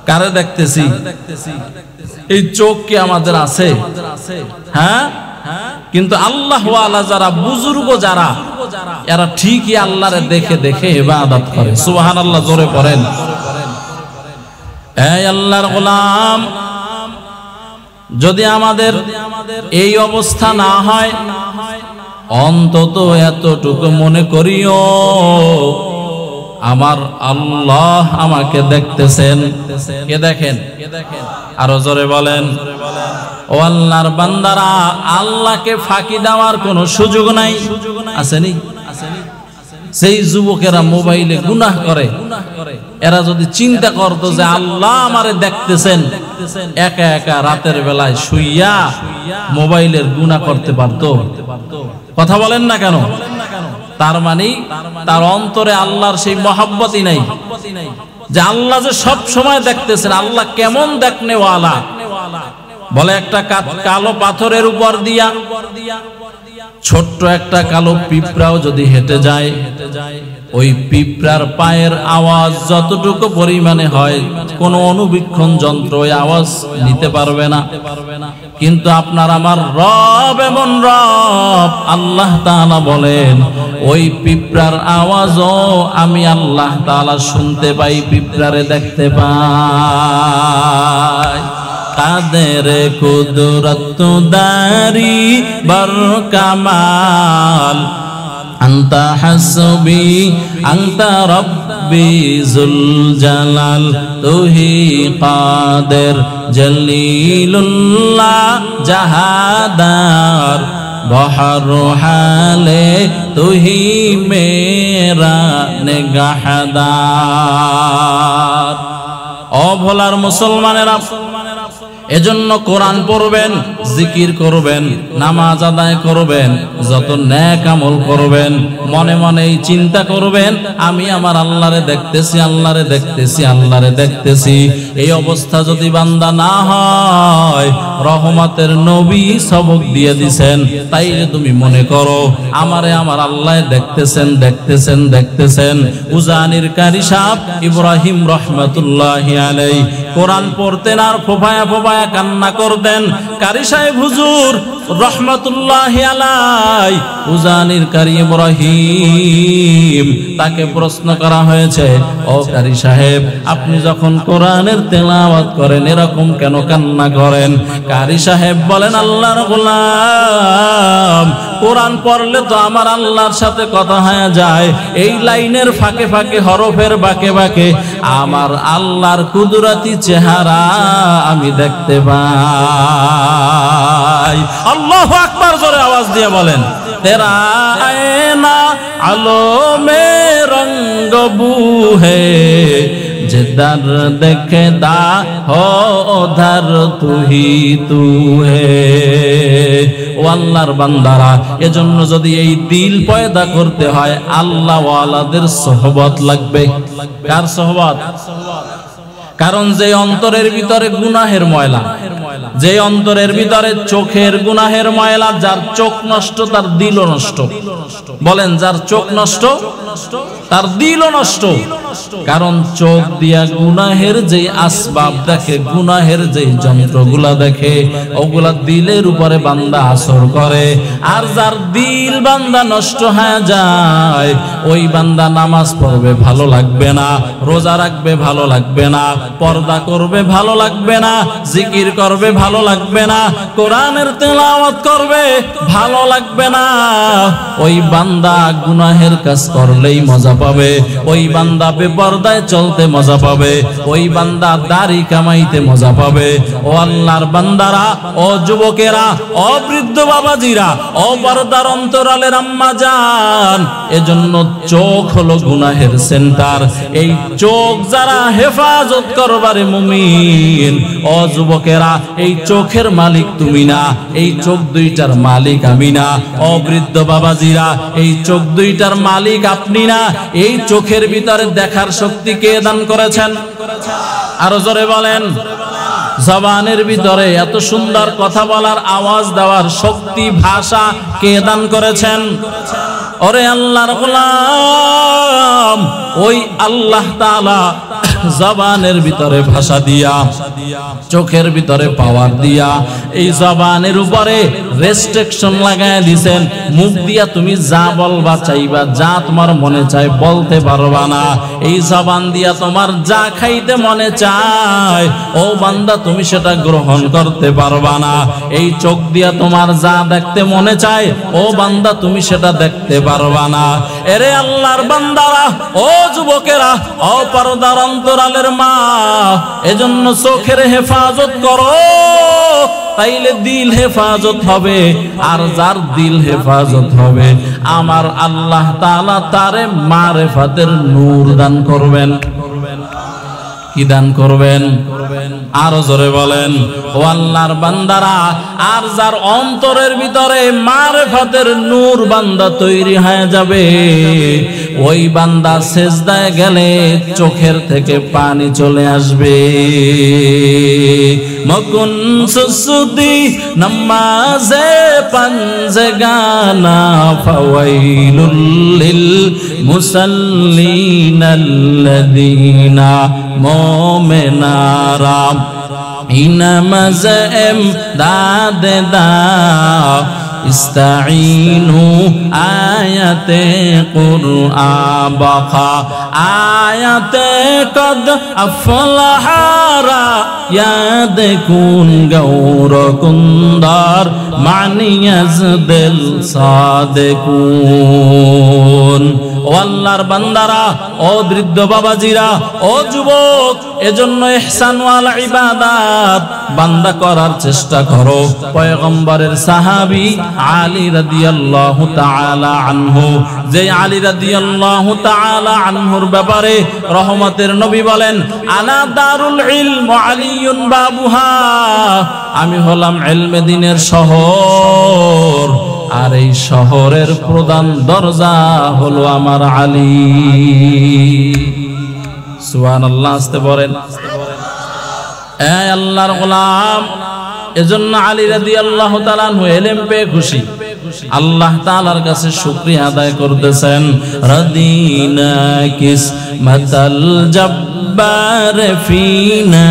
Speaker 1: কারে দেখতেছি? এই চোখ কি আমাদের আছে? হ্যাঁ, কিন্তু আল্লাহ ওয়ালা যারা, বুজুর্গ যারা, এরা ঠিকই আল্লাহরে দেখে দেখে ইবাদত করে। সুবহানাল্লাহ জোরে পড়েন। এই আল্লাহর গোলাম, যদি আমাদের এই অবস্থা না হয়, অন্তত এতটুকু মনে করিও আমার আল্লাহ আমাকে দেখতেছেন। কে দেখেন? আরো জোরে বলেন। ও আল্লাহর বান্দারা, আল্লাহকে ফাঁকি দেওয়ার কোনো সুযোগ নাই। আসেনি? সেই যুবকেরা মোবাইলে গুনাহ করে, এরা যদি চিন্তা করতো যে আল্লাহ আমারে দেখতেছেন, একা একা রাতের বেলায় শুইয়া মোবাইলের গুনাহ করতে পারতো? কথা বলেন না কেন? তার মানে তার অন্তরে আল্লাহর সেই মহব্বতই নাই, যে আল্লাহ যে সব সময় দেখতেছেন। আল্লাহ কেমন দেখনেওয়ালা? বলে একটা কালো পাথরের উপর দিয়া ছোট্ট একটা কালো পিঁপড়াও যদি হেঁটে যায়, ওই পিঁপড়ার পায়ের আওয়াজ যতটুকু পরিমাণে হয়, কোনো অনুবীক্ষণ যন্ত্র ওই আওয়াজ নিতে পারবে না। কিন্তু আপনার আমার রব এমন রব, আল্লাহ তাআলা বলেন, ওই পিঁপড়ার আওয়াজও আমি আল্লাহ তাআলা শুনতে পাই, পিঁপড়ারে দেখতে পাই। কাদের কুদরত দারি বর কামাল, আনতা হাসবি আনতা রব্বি জুল জালাল, তুহি কাদের জলিলুল্লাহ জাহাদার, বহর হালে তুহি মেরা নিগাহদার। ও ভোলার মুসলমানেরা, এজন্য কোরআন পড়বেন, জিকির করবেন, নামাজ আদায় করবেন, যত নেক আমল করবেন, মনে মনে এই চিন্তা করবেন আমি আমার আল্লাহরে দেখতেছি, আল্লাহরে দেখতেছি, আল্লাহরে দেখতেছি। এই অবস্থা যদি বান্দা না হয়, রহমতের নবী সবক দিয়ে দিছেন, তাইলে তুমি মনে করো আমারে আমার আল্লাহ দেখতেছেন, দেখতেছেন, দেখতেছেন। উজানির কারি সাহেব ইব্রাহিম রহমাতুল্লাহি আলাইহি কোরআন পড়তেন আর ফোফায়া ফোফায়া কান্না করতেন। কারি সাহেব হুজুর রহমাতুল্লাহি আলাইহি, উজানির কারি ইব্রাহিম, তাকে প্রশ্ন করা হয়েছে, ও কারি সাহেব, আপনি যখন কোরআনের তেলাওয়াত করেন এরকম কেন কান্না করেন? কারি সাহেব বলেন, আল্লাহর গোলাম, কোরআন পড়লে তো আমার আল্লাহর সাথে কথা হয়ে যায়। এই লাইনের ফাঁকে ফাঁকে, হরফের বাঁকে বাঁকে আমার আল্লাহর কুদরতি চেহারা আমি দেখতে পাই। ভাই আল্লাহু আকবার জোরে আওয়াজ দিয়ে বলেন তেরা আয়না আলো মে রঙ্গ বু হে जिधर देखदा हो उधर तू ही तू है ও আল্লাহর বান্দারা এজন্য যদি এই দিল পয়দা করতে হয় আল্লাহ ওয়ালাদের সোহবত লাগবে কার সোহবত কারণ যে অন্তরের ভিতরে গুনাহের ময়লা যে অন্তরের ভিতরে চোখের গুনাহের ময়লা যার চোখ নষ্ট তার দিলও নষ্ট বলেন যার চোখ নষ্ট তার দিলও নষ্ট কারণ চোখ দিয়া গুনাহের যে আসবাব দেখে গুনাহের যে যন্ত্রগুলা দেখে ওগুলা দিলের উপরে বান্দা আসর করে আর যার দিল বান্দা নষ্ট হয়ে যায় ওই বান্দা নামাজ পড়বে ভালো লাগবে না রোজা রাখবে ভালো লাগবে না পর্দা করবে ভালো লাগবে না জিকির করবে ভালো লাগবে না কোরআনের তেলাওয়াত করবে ভালো লাগবে না ওই বান্দা গুনাহের কাজ করলেই মজা পাবে ওই বান্দা বেপরদায় চলতে মজা পাবে ওই বান্দা দাড়ি কামাইতে মজা পাবে ও আল্লাহর বান্দারা ও যুবকেরা ও বৃদ্ধ বাবাজিরা ও পর্দার অন্তরালের আম্মা জান এজন্য চোখ হলো গুনাহের সেন্টার এই চোখ যারা হেফাজত করবারে মুমিন ও যুবকেরা এই চোখের মালিক তুমি না এই চোখ দুইটার মালিক আমি না ও বৃদ্ধ বাবাজিরা এই চোখ দুইটার মালিক আপনি না এই চোখের ভিতরে দেখার শক্তি কে দান করেছেন আরো জোরে বলেন জবানের ভিতরে এত সুন্দর কথা বলার আওয়াজ দেওয়ার শক্তি ভাষা কে দান করেছেন ওরে আল্লাহর গোলাম ওই আল্লাহ তাআলা জবানের ভিতরে ভাষা দিয়া চোখের ভিতরে পাওয়ার দিয়া এই জবানের উপরে রেস্ট্রিকশন লাগায় দিবেন মুখ দিয়া তুমি যা বলবা চাইবা যা তোমার মনে চায় বলতে পারবা না এই জবান দিয়া তোমার যা খাইতে মনে চায় ও বান্দা তুমি সেটা গ্রহণ করতে পারবা না এই চোখ দিয়া তোমার যা দেখতে মনে চায় ও বান্দা তুমি সেটা দেখতে পারবা না এরে আল্লাহর বান্দারা ও যুবকেরা ও পর্দার অন্তরালের মা এজন্য চোখের হেফাজত করো তাইলে দিল হেফাজত হবে আর যার দিল হেফাজত হবে আমার আল্লাহ তাআলা তারে মারিফাতের নূর দান করবেন কি দান করবেন আরো জোরে বলেন ও আল্লাহর বান্দারা আর যার অন্তরের ভিতরে মারিফাতের নূর বান্দা তৈরি হয়ে যাবে ওই বান্দা সেজদায় গেলে চোখের থেকে পানি চলে আসবে মকুন সুসুদি নামাজে পাঞ্জে গানা ফাওয়াইলুল লিল মুসাল্লিনাল্লাযীনা মুমিনারা ইনামাজেম দাদে দা ইস্তাঈনু আয়াতে কুরআন বাকা আয়াতে কদ আফলাহারা ইয়াদ কুন গৌর কুন্দার মানিয়াজ দিল সাদেকুন ও আল্লাহর বান্দারা ও বৃদ্ধ বাবাজিরা ও যুবক এজন্য ইহসান ওয়াল ইবাদাত বান্দা করার চেষ্টা করো পয়গম্বরের সাহাবী আলী রাদিয়াল্লাহু তাআলা আনহু যে আলী রাদিয়াল্লাহু তাআলা আনহুর ব্যাপারে রহমতের নবী বলেন আনা দারুল ইলম আলিয়ুন বাবুহা আমি হলাম ইলমে দ্বীনের শহর আর এই শহরের প্রধান দরজা হলো আমার আলী সুবহানাল্লাহ আস্তে বলেন এ আল্লাহর গোলাম এজন্য আলী রাদিয়াল্লাহু তাআলা আনহু ইলম পেয়ে খুশি আল্লাহ তাআলার কাছে শুকরিয়া আদায় করতেছেন রাদিনা কিসমাতাল জব্বার ফিনা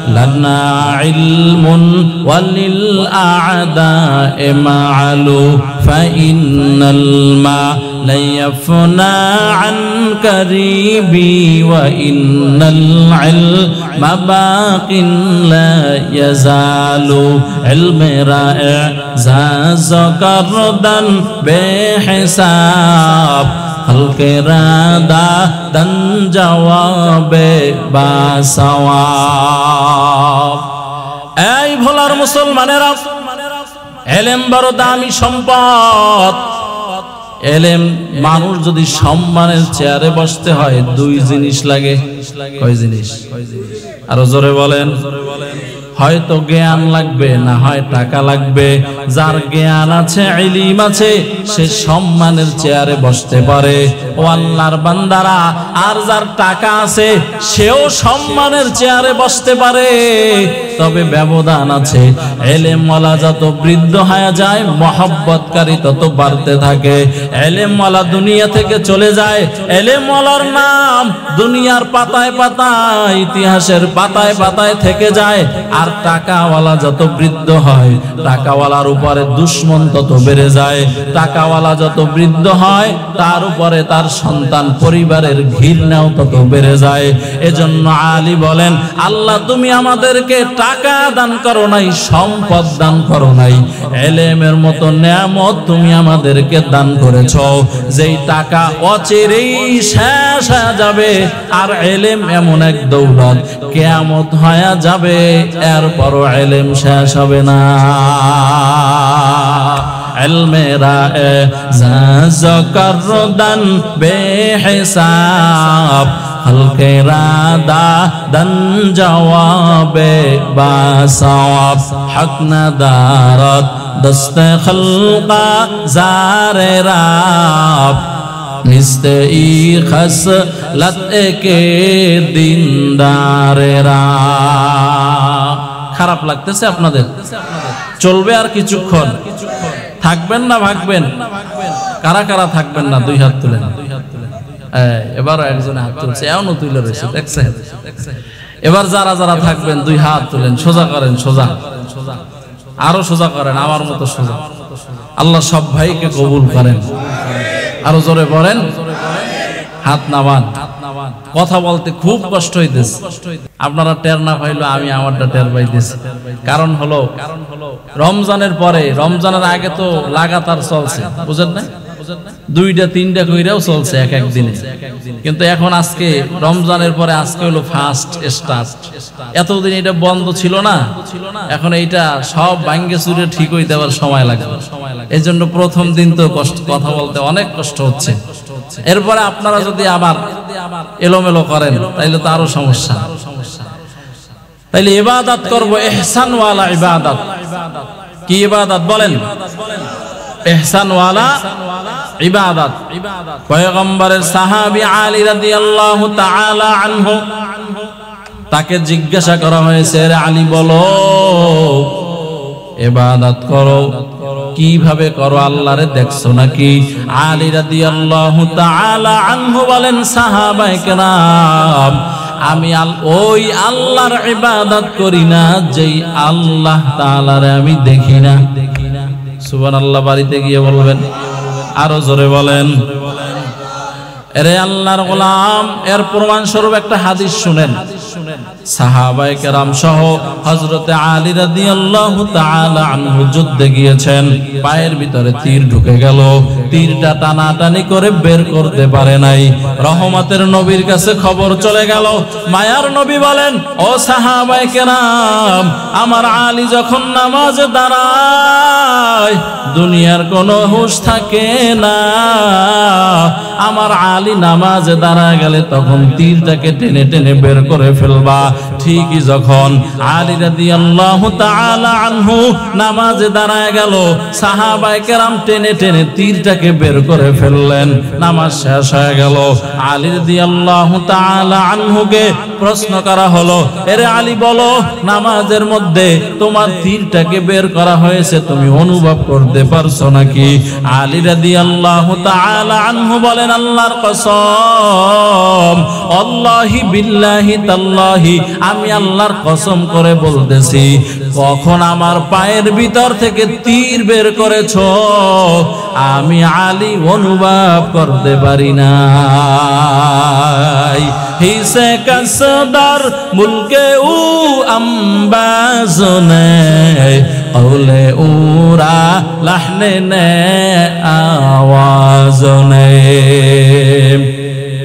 Speaker 1: লানা ইলমুন ওয়ালিল আ'দা'i মা'লু ফাইন্নাল মা লা ইয়াফনা আন কারিবি ওয়া ইন্নাল ইলমা বাকিন লা ইয়াজালু ইলমেরা ইজাজ করদান বেহিসাব হলকেরাদা দন জওয়াবে বাসওয়াব এই ভোলার মুসলমানেরা এলেম বড় দামি সম্পদ। এলেম মানুষ যদি সম্মানের চেয়ারে বসতে হয় দুই জিনিস লাগে। কয় জিনিস? আরো জোরে বলেন। হয়তো জ্ঞান লাগবে, না হয় টাকা লাগবে। যার জ্ঞান আছে, ইলম আছে, সে সম্মানের চেয়ারে বসতে পারে, ও আল্লাহর বান্দারা। আর যার টাকা আছে সেও সম্মানের চেয়ারে বসতে পারে, তবে ব্যবধান আছে। এলেমওয়ালা যত বৃদ্ধ হয়ে যায়, মহব্বতকারী তত বাড়তে থাকে। এলেমওয়ালা দুনিয়া থেকে চলে যায়, এলেমওয়ালার নাম দুনিয়ার পাতায় পাতায়, ইতিহাসের পাতায় পাতায় থেকে যায়। আর টাকাওয়ালা যত বৃদ্ধ হয়, টাকাওয়ালার উপরে দুশ্মন তত বেড়ে যায়। টাকাওয়ালা যত বৃদ্ধ হয়, তার উপরে তার সন্তান পরিবারের ঘৃণাও তত বেড়ে যায়। এজন্য আলী বলেন, আল্লাহ তুমি আমাদেরকে টাকা দান করো নাই, সম্পদ দান করো নাই, এলেমের মতো নেয়ামত তুমি আমাদেরকে দান করেছ, যেই টাকা অচিরেই শেষ হয়ে যাবে। আর এলেম এমন এক দৌলত, কিয়ামত হয়ে যাবে, এরপরও এলেম শেষ হবে না। এলমেরা জাযকারদান বেহিসাব, হলকেরা দান জওয়াবে বাসওয়াব, হক নাদারত দস্তে খলকা জারে রাব, নিস্তে ই খসলত একে দিনদারেরা। খারাপ লাগতেছে আপনাদের? চলবে আর কিছুক্ষণ? থাকবেন না ভাগবেন? কারা কারা থাকবেন না দুই হাত তুলেন। এবার একজনে হাত তুলছে, এমন তুলে রয়েছে, দেখছেন? এবার যারা যারা থাকবেন দুই হাত তুলেন, সোজা করেন, সোজা, আরো সোজা করেন, আমার মতো সোজা। আল্লাহ সব ভাইকে কবুল করেন। আরো জোরে বলেন, হাত নামান। কথা বলতে খুব কষ্ট হইতেছে, আপনারা টের না পাইলো আমি আমারটা টের পাইতেছি। কারণ হলো রমজানের পরে, রমজানের আগে তো লাগাতার চলছে, বুঝেন না? দুইটা তিনটা কইরাও চলছে এক এক দিনে। কিন্তু এখন আজকে রমজানের পরে আজকে হলো ফার্স্ট স্টার্ট। এতদিন এটা বন্ধ ছিল না, এখন এইটা সব ভাঙ্গে চুরে ঠিক হইতে আবার সময় লাগে। এই জন্য প্রথম দিন তো কষ্ট, কথা বলতে অনেক কষ্ট হচ্ছে। এরপরে আপনারা যদি আবার এলোমেলো করেন তাইলে তো আরো সমস্যা। তাইলে ইবাদত করব, ইহসানওয়ালা ইবাদত। কি ইবাদত বলেন? ইহসানওয়ালা ইবাদত। পয়গম্বরের সাহাবী আলী রাদিয়াল্লাহু তাআলা আনহু, তাকে জিজ্ঞাসা করা হয়েছে, রে আলী বলো, ইবাদত করো কিভাবে করো, আল্লাহরে দেখছো নাকি? আলী রাদিয়াল্লাহু তাআলা আনহু বলেন, সাহাবায়ে কেরাম, আমি ওই আল্লাহর ইবাদত করি না যেই আল্লাহ তাআলারে আমি দেখি না। সুবহানাল্লাহ, বাড়িতে গিয়ে বলবেন, আরো জোরে বলেন। এরে আল্লাহর গোলাম, এর প্রমাণ স্বরূপ একটা হাদিস শুনেন। সাহাবায়ে কেরাম সহ হযরতে আলী রাদিয়াল্লাহু তাআলা আনহু যুদ্ধে গিয়েছেন, পায়ের ভিতরে তীর ঢুকে গেল, তীরটা টানাটানি করে বের করতে পারে নাই। রহমতের নবীর কাছে খবর চলে গেল। মায়ার নবী বলেন, ও সাহাবায়ে কেরাম, আমার আলী যখন নামাজে দাঁড়ায় দুনিয়ার কোনো হুঁশ থাকে না। আমার আলী নামাজে দাঁড়ায় গেলে তখন তীরটাকে টেনে টেনে বের করে ফেলবা। ঠিকই যখন আলী রাদিয়াল্লাহু তাআলা আনহু নামাজে দাঁড়ায় গেল, সাহাবায়ে কেরাম টেনে টেনে তীরটাকে বের করে ফেললেন। নামাজ শেষ হয়ে গেল। আলী রাদিয়াল্লাহু তাআলা আনহুকে প্রশ্ন করা হলো, এরে আলী বলো, নামাজের মধ্যে তোমার তীরটাকে বের করা হয়েছে, তুমি অনুভব করতে পারছো নাকি? আলী রাদিয়াল্লাহু তাআলা আনহু বলেন, আল্লাহর কসম, আল্লাহি বিল্লাহি তাল্লাহি, আমি আল্লাহর কসম করে বলতেছি, কখন আমার পায়ের ভিতর থেকে তীর বের করেছো আমি আলী অনুভব করতে পারি না। হিসে কসদার মুলকে উ আম্বাজনে কওলে উরা লাহনে নে আওয়াজনে।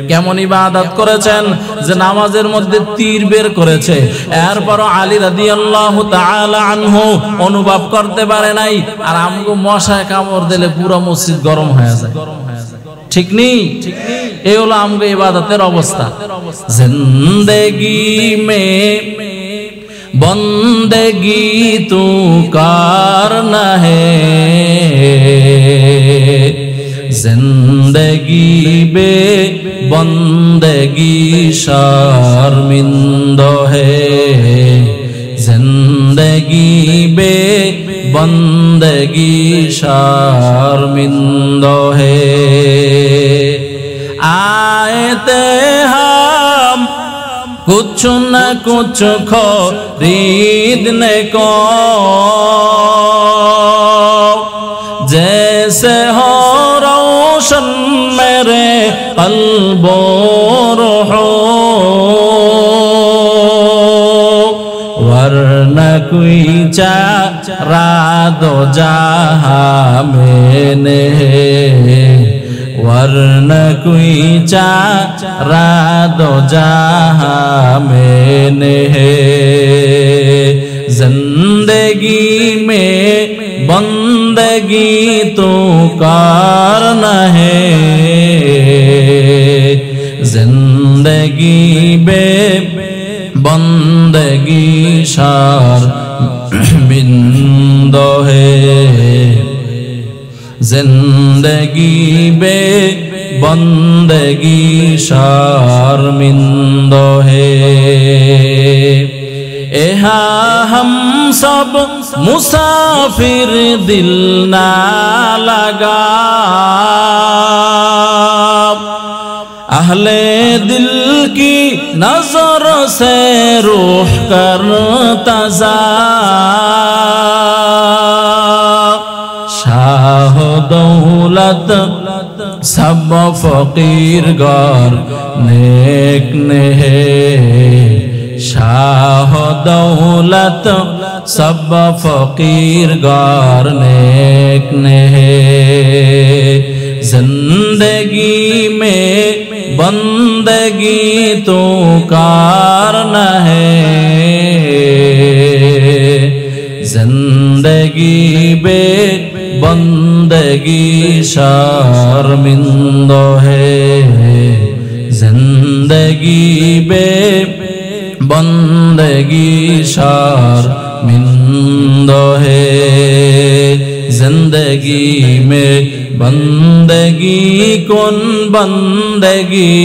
Speaker 1: কেমন ইবাদত করেছেন যে নামাজের মধ্যে তীর বের করেছে, এরপর আলী রাদিয়াল্লাহু তাআলা আনহু অনুভব করতে পারে নাই। আর আমগো মশায় কামড় দিলে পুরো মসজিদ গরম হয়ে যায়, ঠিক নেই? এই হলো আমগো ইবাদতের অবস্থা। জিন্দেগি মে বন্দেগি তু করনা হে, जिंदगी बे बंदगी शर्मिंदा है, जिंदगी बे बंदगी शर्मिंदा है। आए थे हम कुछ न कुछ खरीदने को, जैसे हो रोशन मेरे कल्बो रूहो, वरना कोई चारा दो जहां मैंने, वरना कोई चारा दो जहां मैंने। जिंदगी में बंदगी तो करना है, जिंदगी बे बंदगी शर्मिंदा है, जिंदगी बे बंदगी शर्मिंदा है। एहा हम सब मुसाफिर दिल ना लगा, अहले दिल की नजर से रूह कर तज़ा, शाह दौलत सब फकीर गार नेक ने है, शाह दौलत सब फकीर गार नेक ने है। जिंदगी में बंदगी तो करना है, जिंदगी बे बंदगी शर्मिंदा है, जिंदगी बे बंदगी शर्मिंदा है। जिंदगी में बंदगी कौन बंदगी,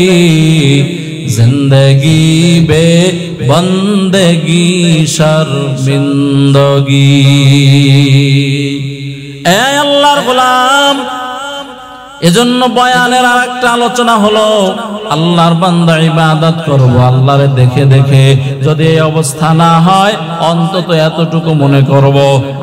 Speaker 1: जिंदगी बे बंदगी शर्मिंदगी। ए अल्लाहर गोलाम, এজন্য বয়ানের আরেকটা আলোচনা হলো আল্লাহর বান্দা ইবাদত করব আল্লাহরে দেখে দেখে। যদি এই অবস্থা না হয় অন্তত এতটুকু মনে করব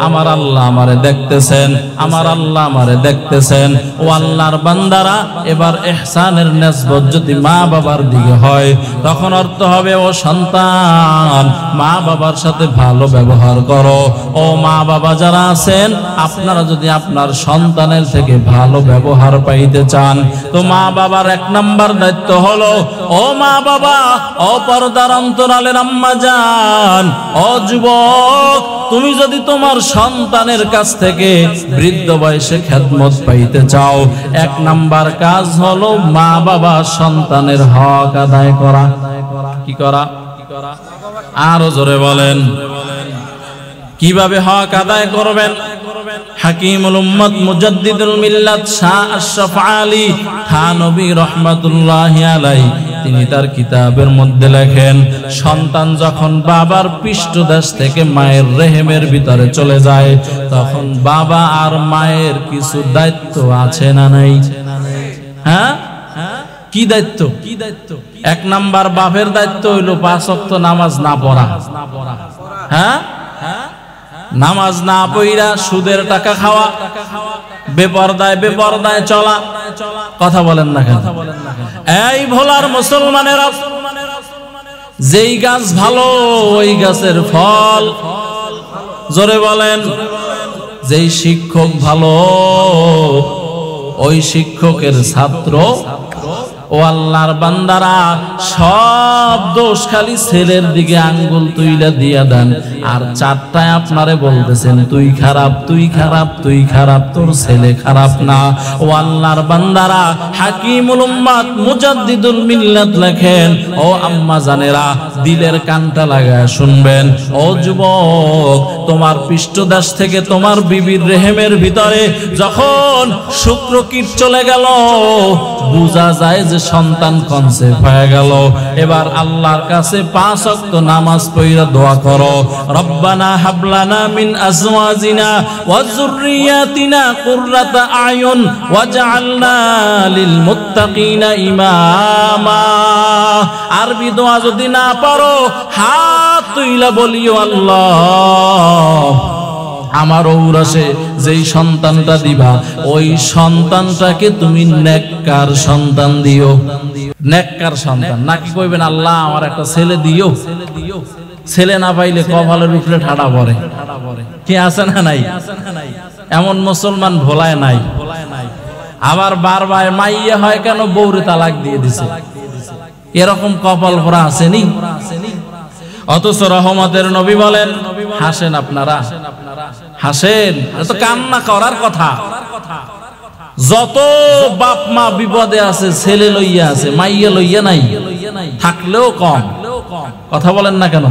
Speaker 1: আমার আল্লাহ আমারে দেখতেছেন, আমার আল্লাহ আমারে দেখতেছেন। ও আল্লাহর বান্দারা, এবার ইহসানের নিসবত যদি মা বাবার দিকে হয় তখন অর্থ হবে ও সন্তান মা বাবার সাথে ভালো ব্যবহার করো। ও মা বাবা যারা আছেন, আপনারা যদি আপনার সন্তানের থেকে ভালো ব্যবহার পাইতে চান তো মা বাবার এক নাম্বার দায়িত্ব হলো, ও মা বাবা, ও পর্দার অন্তরালের আম্মা জান, ও যুবক, তুমি যদি তোমার সন্তানের কাছ থেকে বৃদ্ধ বয়সে খেদমত পাইতে চাও, এক নাম্বার কাজ হলো মা বাবা সন্তানের হক আদায় করা। কি করা? আরো জোরে বলেন, কিভাবে হক আদায় করবেন? হাকিমুল উম্মত মুজাদ্দিদুল মিল্লাত শাহ আশরাফ আলী থানভী রাহমাতুল্লাহি আলাইহি তিনি তার কিতাবের মধ্যে লেখেন, সন্তান যখন বাবার পৃষ্ঠদেশ থেকে মায়ের রেহেমের ভিতরে চলে যায় তখন বাবা আর মায়ের কিছু দায়িত্ব আছে না নাই? হ্যাঁ, কি দায়িত্ব? এক নাম্বার বাপের দায়িত্ব হইল 5 ওয়াক্ত নামাজ না পড়া। হ্যাঁ, নামাজ না পড়া সুদের টাকা খাওয়া, বেপরদায় চলা। কথা বলেন না কেন? এই ভোলার মুসলমানেরা, যেই গাছ ভালো ওই গাছের ফল। জোরে বলেন, যেই শিক্ষক ভালো ওই শিক্ষকের ছাত্র ও আল্লাহর বান্দারা, সব দোষ খালি ছেলের দিকে আঙ্গুল তুইলা দিয়া দেন, আর চারটায় আপনারে বলতেছেন তুই খারাপ, তুই খারাপ, তুই খারাপ, তোর ছেলে খারাপ না। ও আল্লাহর বান্দারা, হাকিমুল উম্মাত মুজাদ্দিদুল মিল্লাত লেখেন, ও আম্মা জানেরা দিলের কানটা লাগায় শুনবেন। ও যুবক, তোমার পৃষ্ঠদেশ থেকে তোমার বিবির রেহেমের ভিতরে যখন শুক্রকীট চলে গেল, বোঝা যায় যে সন্তান কনসেপ্ট হয়ে গেল। এবার আল্লাহর কাছে 5 ওয়াক্ত নামাজ পড়া দোয়া করো, রব্বানা হাবলানা মিন আজওয়াজিনা ওয়া যুররিয়াতিনা কুররাতা আয়ুন ওয়াজআলনা লিল মুত্তাকিনা ইমামা। আরবি দোয়া যদি না পারো, হাত তুইলা বলিও, আল্লাহ আমার ঔরসে যেই সন্তানটা দিবা, ওই সন্তানটাকে তুমি নেককার সন্তান দিও। নেককার সন্তান নাকি কইবেন আল্লাহ আমার একটা ছেলে দিও। ছেলে না পাইলে কপালের উপরে ঠাডা পড়ে, কি আছে না নাই? এমন মুসলমান ভোলায় নাই। আবার বারবার মাইয়া হয় কেন, বউরে তালাক দিয়ে দিছে, এরকম কপাল ভরা আসেনি। অথচ রহমতের নবী বলেন, হাসেন আপনারা, হাসেন, তো কান্না করার কথা। যত বাপ মা বিপদে আছে, ছেলে লইয়া আছে, মাইয়া লইয়া নাই, থাকলেও কম। কথা বলেন না কেন?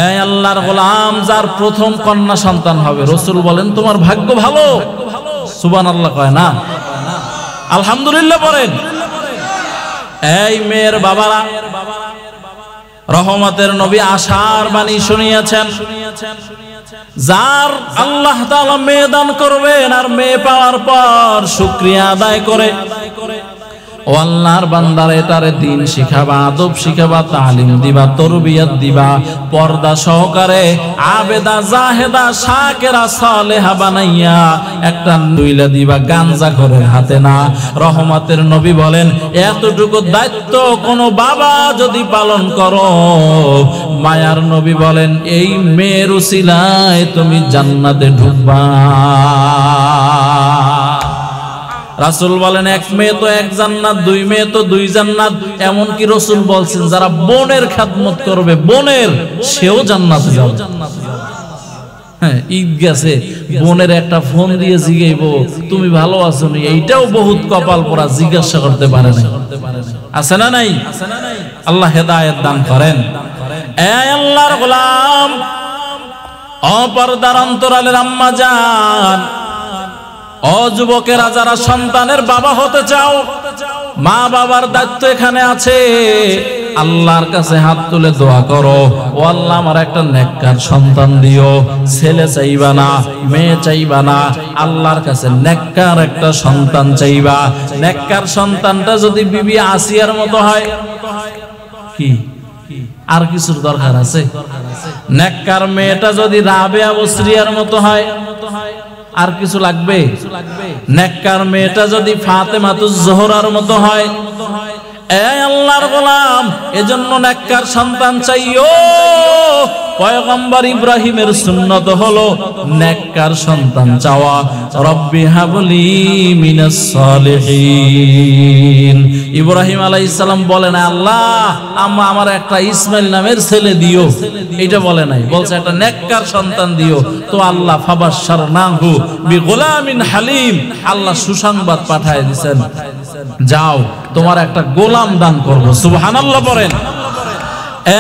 Speaker 1: এই আল্লাহর গোলাম, যার প্রথম কন্যা সন্তান হবে, রাসূল বলেন তোমার ভাগ্য ভালো। সুবহানাল্লাহ কয় না? আলহামদুলিল্লাহ পড়েন। এই মেয়ের বাবারা, রহমতের নবী আশার বাণী শুনিয়েছেন, যার আল্লাহ তাআলা মেয়ে দান করবেন আর মেয়ে পাওয়ার পর শুকরিয়া আদায় করে, ও আল্লাহর বান্দারে তারে দিন শিখাবা, আদব শিখাবা, তালিম দিবা, তরবিয়ত দিবা, পর্দা সহকারে আবেদা জাহেদা শাকেরা সালেহা বানাইয়া একটা দুইলা দিবা, গাঞ্জা করে হাতে না। রহমতের নবী বলেন, এতটুকু দায়িত্ব কোন বাবা যদি পালন করো, মায়ার নবী বলেন এই মেয়ের উসিলায় তুমি জান্নাতে ঢুকবা। রাসূল বলেন এক মেয়ে তো এক জান্নাত, 2 মেয়ে তো 2 জান্নাত। এমনকি রাসূল বলছেন যারা বোনের খেদমত করবে, বোনের, সেও জান্নাতে যাবে। হ্যাঁ, ঈদ গেছে, বোনের একটা ফোন দিয়ে জিগাইবো তুমি ভালো আছো নি, এইটাও বহুত কপাল পরা, জিজ্ঞাসা করতে পারে না। আছে না নাই? আল্লাহ হেদায়েত দান করেন। এই আল্লাহর গোলাম, অপরদার অন্তরালের আম্মা জান, ও যুবকেরা যারা সন্তানের বাবা হতে চাও, মা বাবার দায়িত্ব এখানে আছে। আল্লাহর কাছে হাত তুলে দোয়া করো, ও আল্লাহ আমার একটা নেককার সন্তান দিও। ছেলে চাইবা না, মেয়ে চাইবা না, আল্লাহর কাছে নেককার একটা সন্তান চাইবা। নেককার সন্তানটা যদি বিবি আসিয়ার মতো হয়, কি আর কিছুর দরকার আছে? নেককার মেয়েটা যদি রাবেয়া বসরিয়ার মতো হয়, আর কিছু লাগবে? নেককার মেয়েটা যদি ফাতেমাতুজ জোহরার মতো হয়, এই আল্লাহর গোলাম, এজন্য নেককার সন্তান চাইও। পয়গম্বর ইব্রাহিমের সুন্নত হলো নেককার সন্তান চাওয়া। রব্বি হাবলি মিনাস সালিহিন। ইব্রাহিম আলাইহিস সালাম বলেন, আল্লাহ আমার একটা ইসমাইল নামের ছেলে দিও, এটা বলে নাই, বলছে একটা নেককার সন্তান দিও। তো আল্লাহ ফাবাশশারনাহু বিগুলামিন হালিম, আল্লাহ সুসংবাদ পাঠায় দিবেন, যাও তোমার একটা গোলাম দান করব। সুবহানাল্লাহ পড়েন।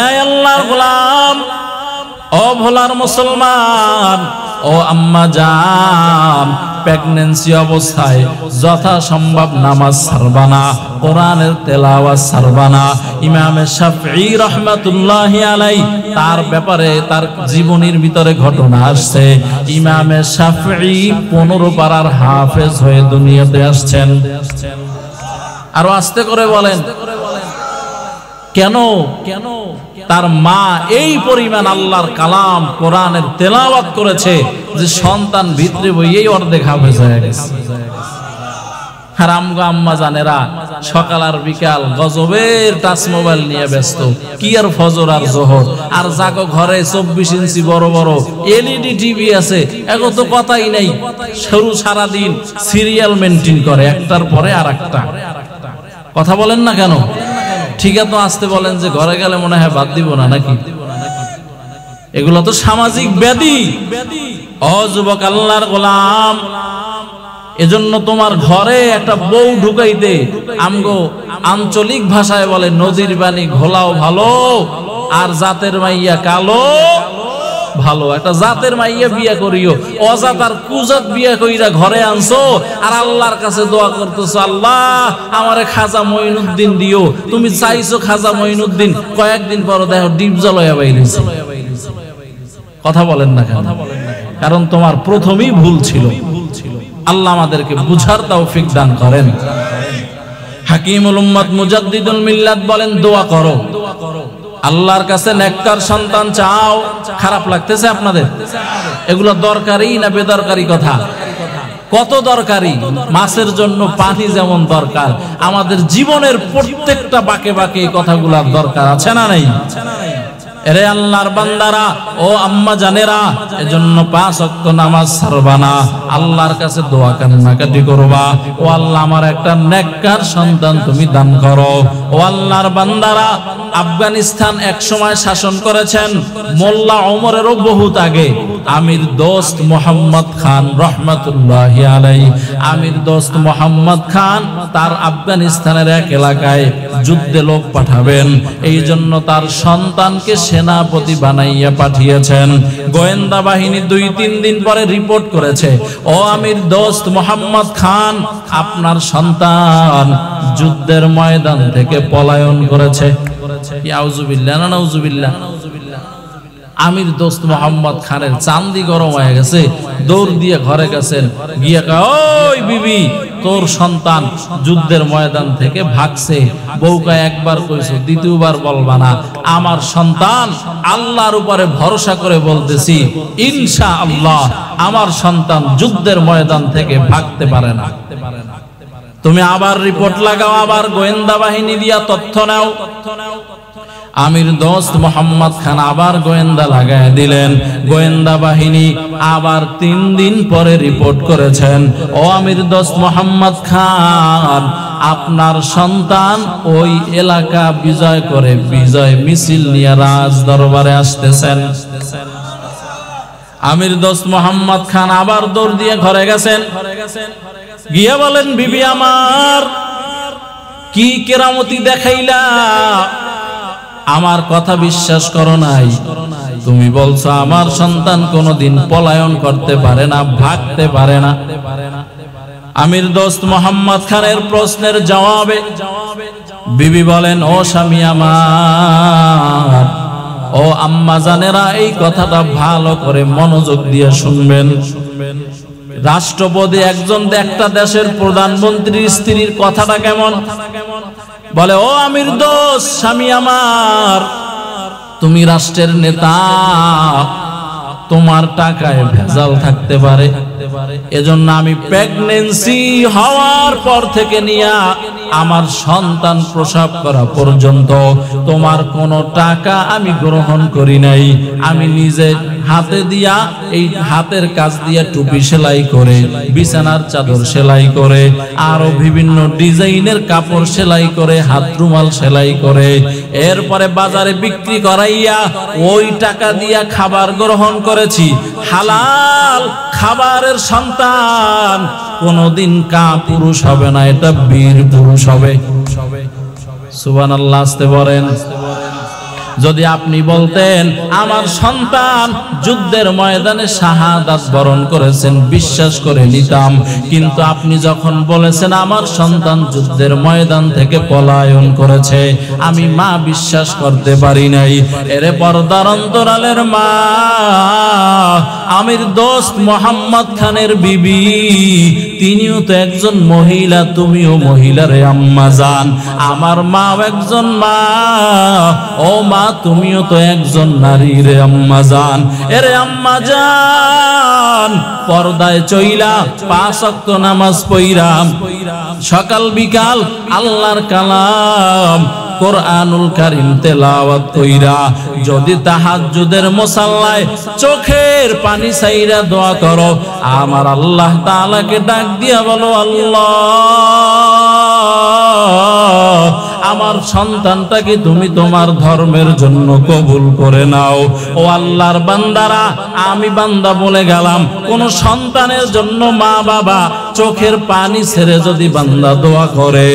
Speaker 1: এই আল্লাহর গোলাম, ও ভোলার মুসলমান, ও আম্মা জান, প্রেগন্যান্সি অবস্থায় যথাসম্ভব নামাজ ছাড়বানা, কোরআনের তেলাওয়াত ছাড়বানা। ইমামে শাফঈ রাহমাতুল্লাহি আলাইহি তার ব্যাপারে তার জীবনীর ভিতরে ঘটনা আসছে। ইমামে শাফঈ 15 পারার হাফেজ হয়ে দুনিয়াতে আসছেন। আরো আস্তে করে বলেন, কেন? তার মা এই পরিমাণ আল্লাহর কালাম কোরআনের তেলাওয়াত করেছে যে সন্তান ভিতরে বইয়েই অর্ধেক হাফেজ হয়ে গেছে। আর আমগো আম্মা জানেরা সকাল আর বিকাল গজবের টাচ মোবাইল নিয়ে ব্যস্ত, কি আর ফজর আর জোহর। আর যাকো ঘরে 24 ইঞ্চি বড় বড় এলইডি টিভি আছে, এগো তো কথাই নাই, সরু সারাদিন সিরিয়াল মেনটেন করে একটার পরে আর একটা। কথা বলেন না কেন? ঠিক আছে, আসতে বলেন যে ঘরে গেলে মনে হয় বাদ দিব না নাকি? এগুলো তো সামাজিক ব্যাধি। ও যুবক আল্লাহর গোলাম, এজন্য তোমার ঘরে একটা বউ ঢুকাইতে আমগো আঞ্চলিক ভাষায় বলে নদীর বাণী ঘোলাও ভালো, আর জাতের মাইয়া কালো ভালো। একটা জাতের মাইয়া বিয়া করিও, অজাত আর কুজাত বিয়া কইরা ঘরে আনছো, আর আল্লাহর কাছে দোয়া করতেছো, আল্লাহ আমারে খাজা মঈনুদ্দিন দিও। তুমি চাইছো খাজা মঈনুদ্দিন, কয়েকদিন পর দেখো ডিপ জলয়া বাইরেছে। কথা বলেন না কেন? কারণ তোমার প্রথমেই ভুল ছিল। আল্লাহ আমাদেরকে বুঝার তৌফিক দান করেন। হাকিমুল উম্মাত মুজাদ্দিদুল মিল্লাত বলেন, দোয়া করো, আল্লাহর কাছে নেককার সন্তান চাও। খারাপ লাগতেছে আপনাদের? এগুলো দরকারি না বেদরকারি কথা? কত দরকারি। মাছের জন্য পানি যেমন দরকার, আমাদের জীবনের প্রত্যেকটা বাঁকে বাঁকে এই কথাগুলোর দরকার আছে না নাই? এরে আল্লাহর বান্দারা, ও আম্মা জানেরা, এজন্য 5 ওয়াক্ত নামাজ ছাড়বা না, আল্লাহর কাছে দোয়া কান্নাকাটি করবা, ও আল্লাহ আমার একটা নেককার সন্তান তুমি দান করো। ও আল্লাহর বান্দারা, আফগানিস্তান এক সময় শাসন করেছেন মোল্লা ওমরেরও বহুত আগে আমির দোস্ত মোহাম্মদ খান রহমাতুল্লাহি আলাইহি। আমির দোস্ত মোহাম্মদ খান তার আফগানিস্তানের এক এলাকায় যুদ্ধে লোক পাঠাবেন, এই জন্য তার সন্তানকে সেনাপতি বানাইয়া পাঠিয়েছেন। গোয়েন্দা বাহিনী 2-3 দিন পরে রিপোর্ট করেছে, ও আমির দোস্ত মোহাম্মদ খান, আপনার সন্তান যুদ্ধের ময়দান থেকে পলায়ন করেছে। আউযুবিল্লাহ না নাউযুবিল্লাহ। আমির দোস্ত মোহাম্মদ খানের চান্দি গরম হয়ে গেছে, দৌড় দিয়ে ঘরে গেছেন, গিয়ে ওই বিবি, তোর সন্তান যুদ্ধের ময়দান থেকে ভাগছে। বউকা একবার কইছো, দ্বিতীয়বার বলবা না। আমার সন্তান আল্লাহর উপরে ভরসা করে বলতেছি, ইনশাআল্লাহ আমার সন্তান যুদ্ধের ময়দান থেকে ভাগতে পারে না। তুমি আবার রিপোর্ট লাগাও, আবার গোয়েন্দা বাহিনী দিয়া তথ্য নাও। আমির দোস্ত মোহাম্মদ খান আবার গোয়েন্দা লাগায় দিলেন। গোয়েন্দা বাহিনী আবার 3 দিন পরে রিপোর্ট করেছেন, ও আমির দোস্ত মোহাম্মদ খান, আপনার সন্তান ওই এলাকা বিজয় করে বিজয় মিছিল নিয়ে রাজ দরবারে আসতেছেন। আমির দোস্ত মোহাম্মদ খান আবার দৌড় দিয়ে ঘরে গেছেন, গিয়ে বলেন, বিবি আমার কি কেরামতি দেখাইলা, আমার কথা বিশ্বাস করো নাই। তুমি বলছো আমার সন্তান কোনোদিন পলায়ন করতে পারে না, ভাগতে পারে না। আমির দোস্ত মোহাম্মদ খানের প্রশ্নের জবাবে বিবি বলেন, ও স্বামী আমার, ও আম্মা জানেরা, এই কথাটা ভালো করে মনোযোগ দিয়ে শুনবেন। রাষ্ট্রপতি একজন একটা দেশের প্রধানমন্ত্রীর স্ত্রীর কথাটা কেমন বলে, ও আমির দোস্ত স্বামী আমার, তুমি রাষ্ট্রের নেতা, তোমার টাকায় ভেজাল থাকতে পারে, এজন্য আমি প্রেগন্যান্সি হওয়ার পর থেকে নিয়ে আমার সন্তান প্রসব করা পর্যন্ত তোমার কোনো টাকা আমি গ্রহণ করি নাই। আমি নিজে হাতে দিয়া, এই হাতের কাজ দিয়া টুপি সেলাই করে, বিছানার চাদর সেলাই করে, আরো বিভিন্ন ডিজাইনের কাপড় সেলাই করে, হাত রুমাল সেলাই করে, এরপরে বাজারে বিক্রি করাইয়া ওই টাকা দিয়া খাবার গ্রহণ করেছি। হালাল খাবারের সন্তান কোনদিন পুরুষ হবে না, এটা বীর পুরুষ হবে। সুবহানাল্লাহ আসতে বলেন। যদি আপনি বলতেন আমার সন্তান যুদ্ধের ময়দানে শাহাদাত বরণ করেছেন, বিশ্বাস করে নিতাম, কিন্তু আপনি যখন বলেছেন আমার সন্তান যুদ্ধের ময়দান থেকে পলায়ন করেছে, আমি মা বিশ্বাস করতে পারি নাই। এরে পর্দার অন্তরালের মা, আমির দোস্ত মোহাম্মদ খানের বিবি, তিনিও তো একজন মহিলা, তুমিও মহিলা রে আম্মা জান। আমার মা একজন মা, ও মা তুমিও তো একজন নারী রে আম্মা জান। এরে আম্মা জান, পর্দায় চইলা 5 ওয়াক্ত নামাজ পইরা সকাল বিকাল আল্লাহর কালাম কোরআনুল কারীম তেলাওয়াত কইরা যদি তাহাজ্জুদের মুসাল্লায় চোখের পানি ছাইরা দোয়া করো, আমার আল্লাহ তাআলাকে ডাক দিয়া বলো, আল্লাহ আমার সন্তানটাকে তুমি তোমার ধর্মের জন্য কবুল করে নাও। ও আল্লাহর বান্দারা, আমি বান্দা বলে গেলাম, কোন সন্তানের জন্য মা বাবা চোখের পানি ছেড়ে যদি বান্দা দোয়া করে,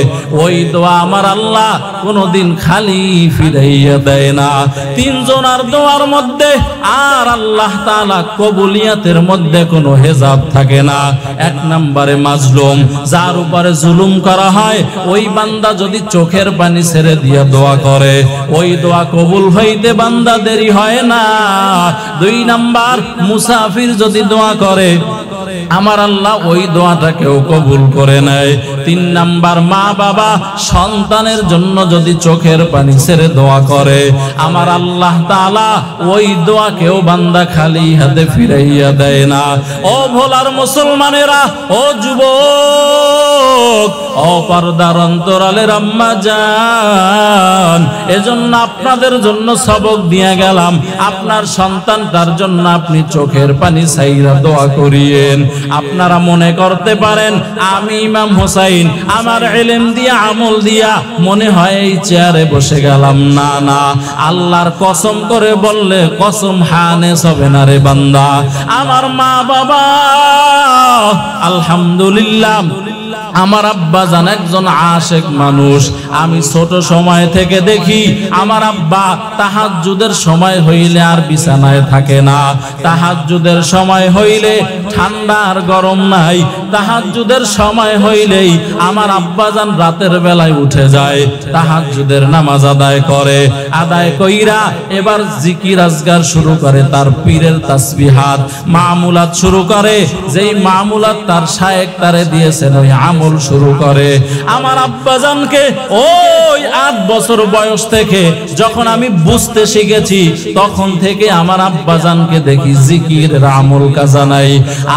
Speaker 1: ওই দোয়া আমার আল্লাহ কোনদিন খালি ফিরাইয়া দেয় না। 3 জনের দোয়ার মধ্যে আর আল্লাহ তাআলা কবুলিয়াতের মধ্যে কোনো হেজাব থাকে না। 1 নম্বরে মাজলুম, যার উপরে জুলুম করা হয়, ওই বান্দা যদি চোখের পানি ছেড়ে দিয়া দোয়া করে, ওই দোয়া কবুল হইতে বান্দা দেরি হয় না। 2 নাম্বার, মুসাফির যদি দোয়া করে, আমার আল্লাহ ওই দোয়াটাকেও কবুল করে নেয়। 3 নাম্বার, মা বাবা সন্তানের জন্য যদি চোখের পানি ছেড়ে দোয়া করে, আমার আল্লাহ তাআলা ওই দোয়াকেও বান্দা খালি হাতে ফিরাইয়া দেয় না। ও ভোলার মুসলমানেরা, ও যুবক, ও পর্দার অন্তরালের আম্মা জান, এজন্য আপনাদের জন্য সবক দিয়া গেলাম, আপনার সন্তানটার জন্য আপনি চোখের পানি ছাইরা দোয়া করিয়েন। আপনারা মনে করতে পারেন আমি ইমাম হোসাইন আমার ইলম দিয়া আমল দিয়া মনে হয় এই চেয়ারে বসে গেলাম। না না, আল্লাহর কসম করে বললে কসম হানেস হবে না রে বান্দা। আমার মা বাবা আলহামদুলিল্লাহ, আমার আব্বা জান একজন আশেক মানুষ। আমি ছোট সময় থেকে দেখি আমার আব্বা তাহাজ্জুদের সময় হইলে আর বিছানায় থাকে না। তাহাজ্জুদের সময় হইলে ঠান্ডা আর গরম নাই, তাহাজ্জুদের সময় হইলেই আমার আব্বা জান রাতের বেলায় উঠে যায়, তাহাজ্জুদের নামাজ আদায় করে, আদায় কইরা এবার জিকির আজগার শুরু করে, তার পীরের তাসবিহাত মামুলাত শুরু করে। যেই মামুলাত তার শায়েখ তারে দিয়েছেন, ওই আমল শুরু করে। আমার আব্বাজানকে ওই 8 বছর বয়স থেকে যখন আমি বুঝতে শিখেছি, তখন থেকে আমার আব্বাজানকে দেখি জিকিরের আমল কাজা নাই।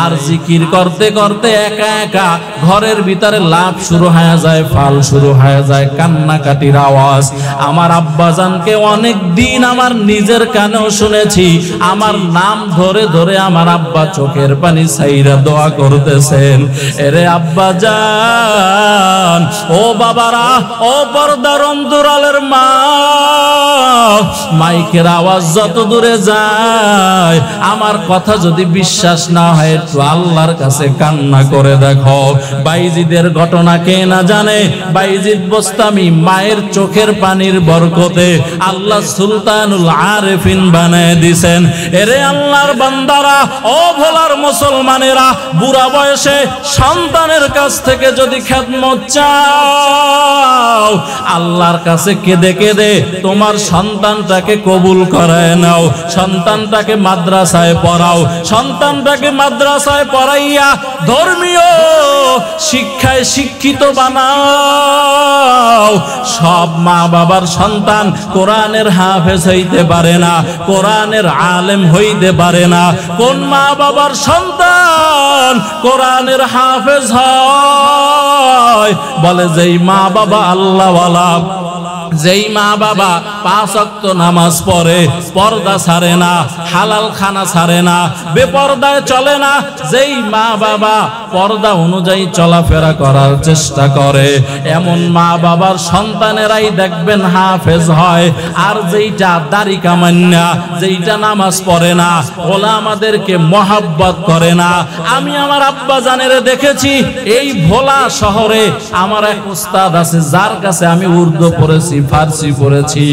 Speaker 1: আর জিকির করতে করতে একা একা ঘরের ভিতরে লাভ শুরু হয়ে যায়, ফাল শুরু হয়ে যায়, কান্নাকাটির আওয়াজ। আমার আব্বাজানকে অনেক দিন আমার নিজের কানেও শুনেছি, আমার নাম ধরে ধরে আমার আব্বা চোখের পানি ছাইরা দোয়া করতেছেন। এরে আব্বাজান, ও বাবারা, ও পর্দার অন্তরালের মা, মাইকের আওয়াজ যত দূরে যায়, আমার কথা যদি বিশ্বাস না হয় একটু আল্লাহর কাছে কান্না করে দেখো। বাইজিদের ঘটনা কে না জানে? বাইজিদ বোস্তামি মায়ের চোখের পানির বরকতে আল্লাহ সুলতানুল আরেফিন বানায় দিছেন। এরে আল্লাহর বান্দারা, ও ভোলার মুসলমানেরা, বুড়া বয়সে সন্তানের কাছ থেকে যদি খেদমত চাও, আল্লাহর কাছে কেঁদে কেঁদে তোমার সন্তানটাকে কবুল করায় নাও, সন্তানটাকে মাদ্রাসায় পড়াও, সন্তানটাকে মাদ্রাসায় পড়াইয়া ধর্মীয় শিক্ষায় শিক্ষিত বানাও। সব মা বাবার সন্তান কোরআনের হাফেজ হইতে পারে না, কোরআনের আলেম হইতে পারে না। কোন মা বাবার সন্তান কোরআনের হাফেজ হয়? বলে যেই মা বাবা আল্লাহওয়ালা, যেই মা বাবা 5 ওয়াক্ত নামাজ পড়ে, পর্দা ছাড়ে না, হালাল খানা ছাড়ে না, বেপর্দায় চলে না, যেই মা বাবা পর্দা অনুযায়ী চলাফেরা করার চেষ্টা করে, এমন মা বাবার সন্তানেরাই দেখবেন হাফেজ হয়। আর যেইটা দাড়ি কামান্না, যেইটা নামাজ পড়ে না, ওলা আমাদেরকে মহাব্বত করে না। আমি আমার আব্বা জানেরে দেখেছি, এই ভোলা শহরে আমার এক উস্তাদ আছে, যার কাছে আমি উর্দু পড়ে পড়েছি, ফার্সি পড়েছি।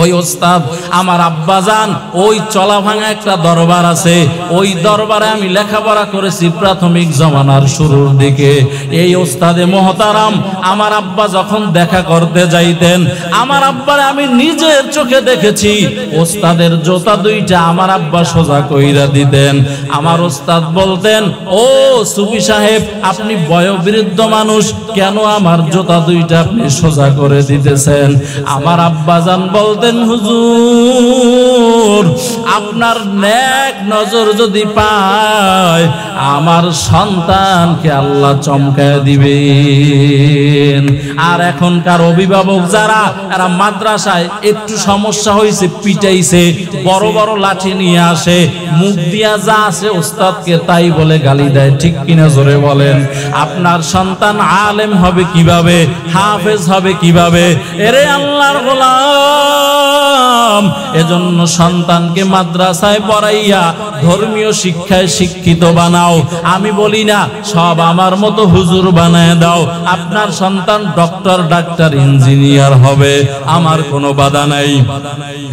Speaker 1: ওই ওস্তাদ আমার আব্বাজান ওই চলা ভাঙা একটা দরবার আছে, ওই দরবারে আমি লেখাপড়া করেছি প্রাথমিক জমানার শুরুর দিকে। এই ওস্তাদে মোহতারাম আমার আব্বা যখন দেখা করতে যাইতেন, আমার আব্বারে আমি নিজের চোখে দেখেছি ওস্তাদের জুতা দুইটা আমার আব্বা সোজা কইরা দিতেন। আমার ওস্তাদ বলতেন, ও সুফি সাহেব আপনি বয়োবৃদ্ধ মানুষ, কেন আমার জুতা দুইটা আপনি সোজা করে দিতেছেন? আমার আব্বাজান বলতেন, হুজুর আপনার নেক নজর যদি পায় আমার সন্তানকে আল্লাহ চমকায় দিবেন। আর এখনকার অভিভাবক যারা, এরা মাদ্রাসায় একটু সমস্যা হয়েছে পিটাইছে, বড় বড় লাঠি নিয়ে আসে, মুখ দিয়া যা আছে ওস্তাদকে তাই বলে গালি দেয়, ঠিক কিনা জোরে বলেন? আপনার সন্তান আলেম হবে কিভাবে, হাফেজ হবে কিভাবে? এরে আল্লাহর গোলাম, এজন্য সন্তানকে মাদ্রাসায় পড়াইয়া ধর্মীয় শিক্ষায় শিক্ষিত বানাও। আমি বলি না সব আমার মতো হুজুর বানায় দাও। আপনার সন্তান ডক্টর, ডাক্তার, ইঞ্জিনিয়ার হবে, আমার কোনো বাধা নাই।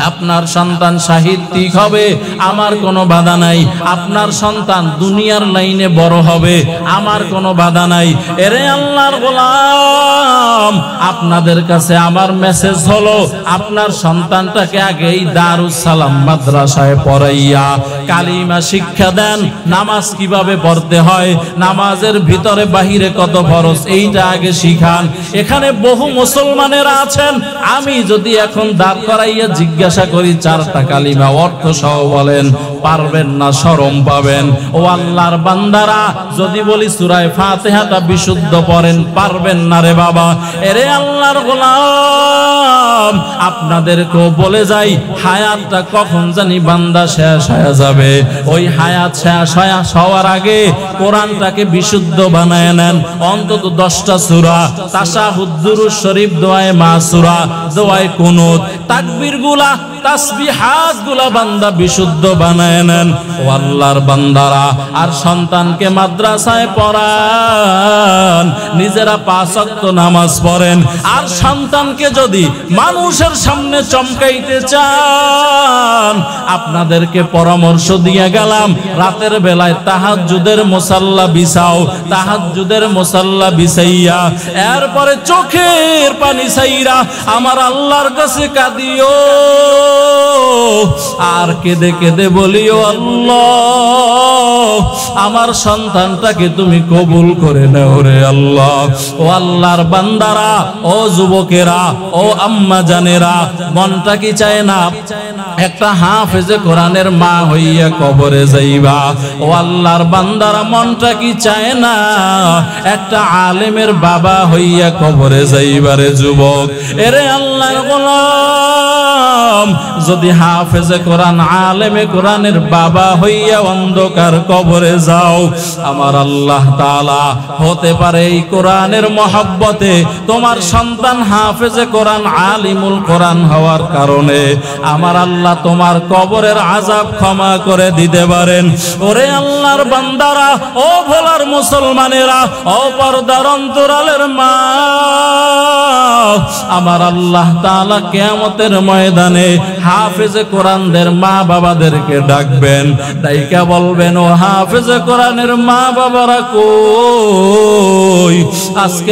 Speaker 1: আপনার সন্তান সাহিত্যিক হবে, আমার কোনো বাধা নাই। আপনার সন্তান দুনিয়ার লাইনে বড় হবে, আমার কোনো বাধা নাই। এরে আল্লাহর গোলাম, আপনাদের কাছে আমার মেসেজ হলো, আপনার সন্তানটাকে আগেই দারুস সালাম মাদ্রাসায় পড়াইয়া কালিমা শিক্ষা দেন। নামাজ কিভাবে পড়তে হয়, নামাজের ভিতরে বাহিরে কত ফরজ, এইটা আগে শিখান। এখানে বহু মুসলমানেরা আছেন, আমি যদি এখন দাঁড় করাইয়া জিজ্ঞাসা করি চারটা কালিমা অর্থ সহ বলেন, পারবেন না, শরম পাবেন। ও আল্লাহর বান্দারা, যদি বলি সূরা ফাতিহাটা বিশুদ্ধ পড়েন, পারবেন না রে বাবা। এরে আল্লাহর গোলাম, আপনাদেরকেও বলে যাই, হায়াতটা কখন জানি বান্দা শেষ হয়ে যাবে। ওই হায়াত শেষ হওয়ার আগে কোরআনটাকে বিশুদ্ধ বানায় নেন। অন্তত 10টা সূরা, তাশাহুদ, দুরূদ শরীফ, দোয়ায়ে মাসুরা, দোয়ায়ে কুনুত, তাকবীরগুলা, তাসবিহাতগুলা বান্দা বিশুদ্ধ বানায় নেন। ও আল্লাহর বান্দারা, আর সন্তানকে মাদ্রাসায় পড়ান, নিজেরা 5 ওয়াক্ত নামাজ পড়েন। আর সন্তানকে যদি মানুষের সামনে চমকাইতে চান, আপনাদেরকে পরামর্শ দিয়ে গেলাম, রাতের বেলায় তাহাজ্জুদের মুসাল্লা বিছাও। তাহাজ্জুদের মুসাল্লা বিছাইয়া এরপরে চোখের পানি ছাইরা আমার আল্লাহর কাছে কাঁদিও, আর কেঁদে কেঁদে বলিও, আল্লাহ আমার সন্তানটাকে তুমি কবুল করে নাও রে আল্লাহ। ও আল্লাহর বান্দারা, ও যুবকেরা, ও আম্মা জানেরা, মনটা কি চায় না একটা হাফেজে কোরআনের মা হইয়া কবরে যাইবা? ও আল্লাহর বান্দারা, মনটা কি চায় না একটা আলেমের বাবা হইয়া কবরে যাইবারে যুবক? এরে আল্লাহর গোলাম, যদি হাফেজে কোরআন, আলেমে কোরআনের বাবা হইয়া অন্ধকার কবরে যাও, আমার আল্লাহ তাআলা হতে পারে এই কোরআনের মহব্বতে তোমার সন্তান হাফেজে কোরআন, আলিমুল কোরআন হওয়ার কারণে আমার আল্লাহ তোমার কবরের আযাব ক্ষমা করে দিতে পারেন। ওরে আল্লাহর বান্দারা, ও ভোলার মুসলমানেরা, ও পর্দার অন্তরালের মা, আমার আল্লাহ তাআলা কিয়ামতের ময়দানে হাফেজে কোরআনদের মা বাবাদেরকে ডাকবেন, ডাইকা বলবেন, ও হাফেজে কোরআনের মা বাবারা কই? আজকে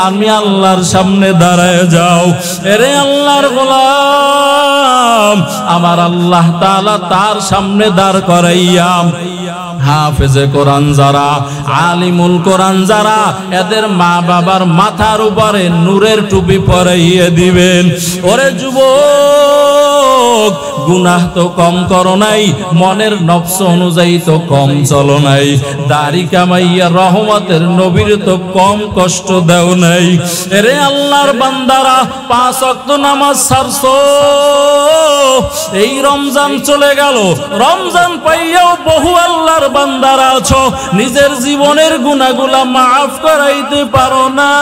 Speaker 1: আমি আল্লাহর সামনে দাঁড়ায় যাও। এরে আল্লাহর গোলাম, আমার আল্লাহ তাআলা তার সামনে দাঁড় করাইয়া হাফেজে কোরআন যারা, আলিমুল কোরআন যারা, এদের মা বাবার মাথার উপরে নূরের টুপি পরাইয়ে দিবেন। ওরে যুবক, গুনাহ তো কম করো নাই, মনের নফস অনুযায়ী তো কম চলো নাই, দাড়ি কামাইয়া রহমতের নবীর তো কম কষ্ট দাও নাই। এরে আল্লাহর বান্দারা, 5 ওয়াক্ত নামাজ ছাড়ছো, এই রমজান চলে গেল, রমজান পাইয়াও বহু আল্লাহর বান্দারা আছো, নিজের জীবনের গুনাহগুলা মাফ করাইতে পারো না।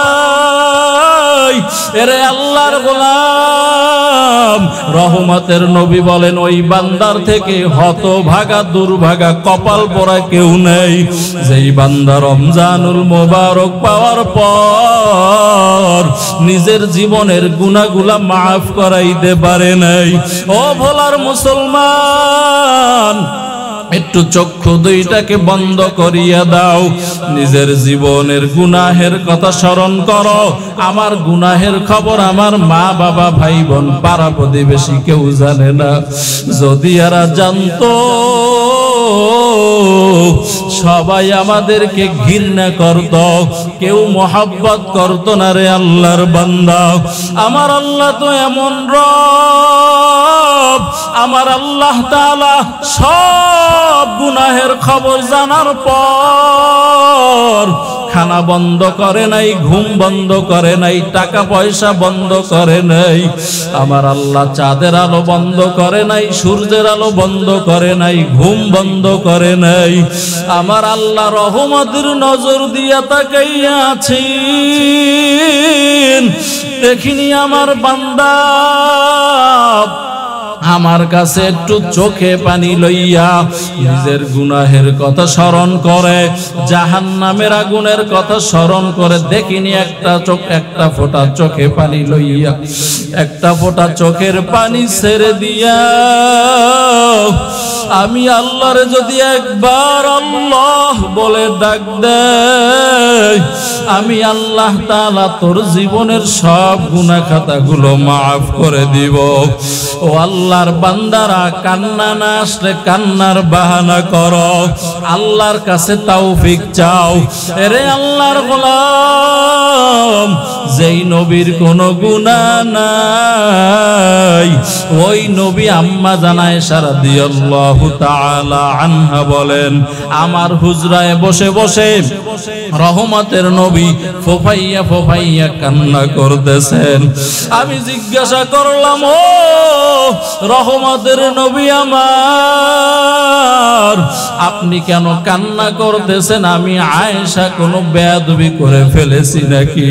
Speaker 1: এরে আল্লাহর গোলাম, রহমতের নবী বলেন ওই বান্দার থেকে হতভাগা দুর্ভাগা কপাল পোড়া কেউ নেই যেই বান্দা রমজানুল মোবারক পাওয়ার পর নিজের জীবনের গুনাহগুলা মাফ করাইতে পারে নাই। ও ভোলার মুসলমান, একটু চক্ষু দুইটাকে বন্ধ করিয়া দাও, নিজের জীবনের গুনাহের কথা স্মরণ করো। আমার গুনাহের খবর আমার মা বাবা ভাই বোন পাড়া প্রতিবেশী কেউ জানে না। যদি এরা জানতো সবাই আমাদেরকে ঘৃণা করত, কেউ মহব্বত করত না রে আল্লাহর বান্দা। আমার আল্লাহ তো এমন রব, আমার আল্লাহ তাআলা সব গুনাহের খবর জানার পর খানা বন্ধ করে নাই, ঘুম বন্ধ করে নাই, টাকা পয়সা বন্ধ করে নাই। আমার আল্লাহ চাঁদের আলো বন্ধ করে নাই, সূর্যের আলো বন্ধ করে নাই, ঘুম বন্ধ করে নাই। আমার আল্লাহ রহমতের নজর দিয়া তাকাইয়া আছেন। দেখিনি আমার বান্দা আমার কাছে একটু চোখে পানি লইয়া নিজের গুনাহের কথা স্মরণ করে, জাহান্নামের আগুনের কথা স্মরণ করে। দেখিনি একটা ফোঁটা চোখে পানি লইয়া, একটা ফোঁটা চোখের পানি ছেড়ে দিয়া আমি আল্লাহরে যদি একবার আল্লাহ বলে ডাক দেই, আমি আল্লাহ তাআলা তোর জীবনের সব গুনাহ খাতাগুলো মাফ করে দিব। ও আল্লাহর বান্দারা, কান্না না আসলে কান্নার বাহানা করো, আল্লাহর কাছে তৌফিক চাও। এরে আল্লাহর গোলাম, যেই নবীর কোনো গুনাহ নাই ওই নবী আম্মা জানা আয়েশা রাদিয়াল্লাহু তাআলা আনহা বলেন, আমার হুজরায় বসে বসে রহমতের নবী ফোফাইয়া ফোফাইয়া কান্না করতেছেন। আমি জিজ্ঞাসা করলাম, ও রহমতের নবী আমার, আপনি কেন কান্না করতেছেন? আমি আয়েশা কোনো বেয়াদবি করে ফেলেছি নাকি?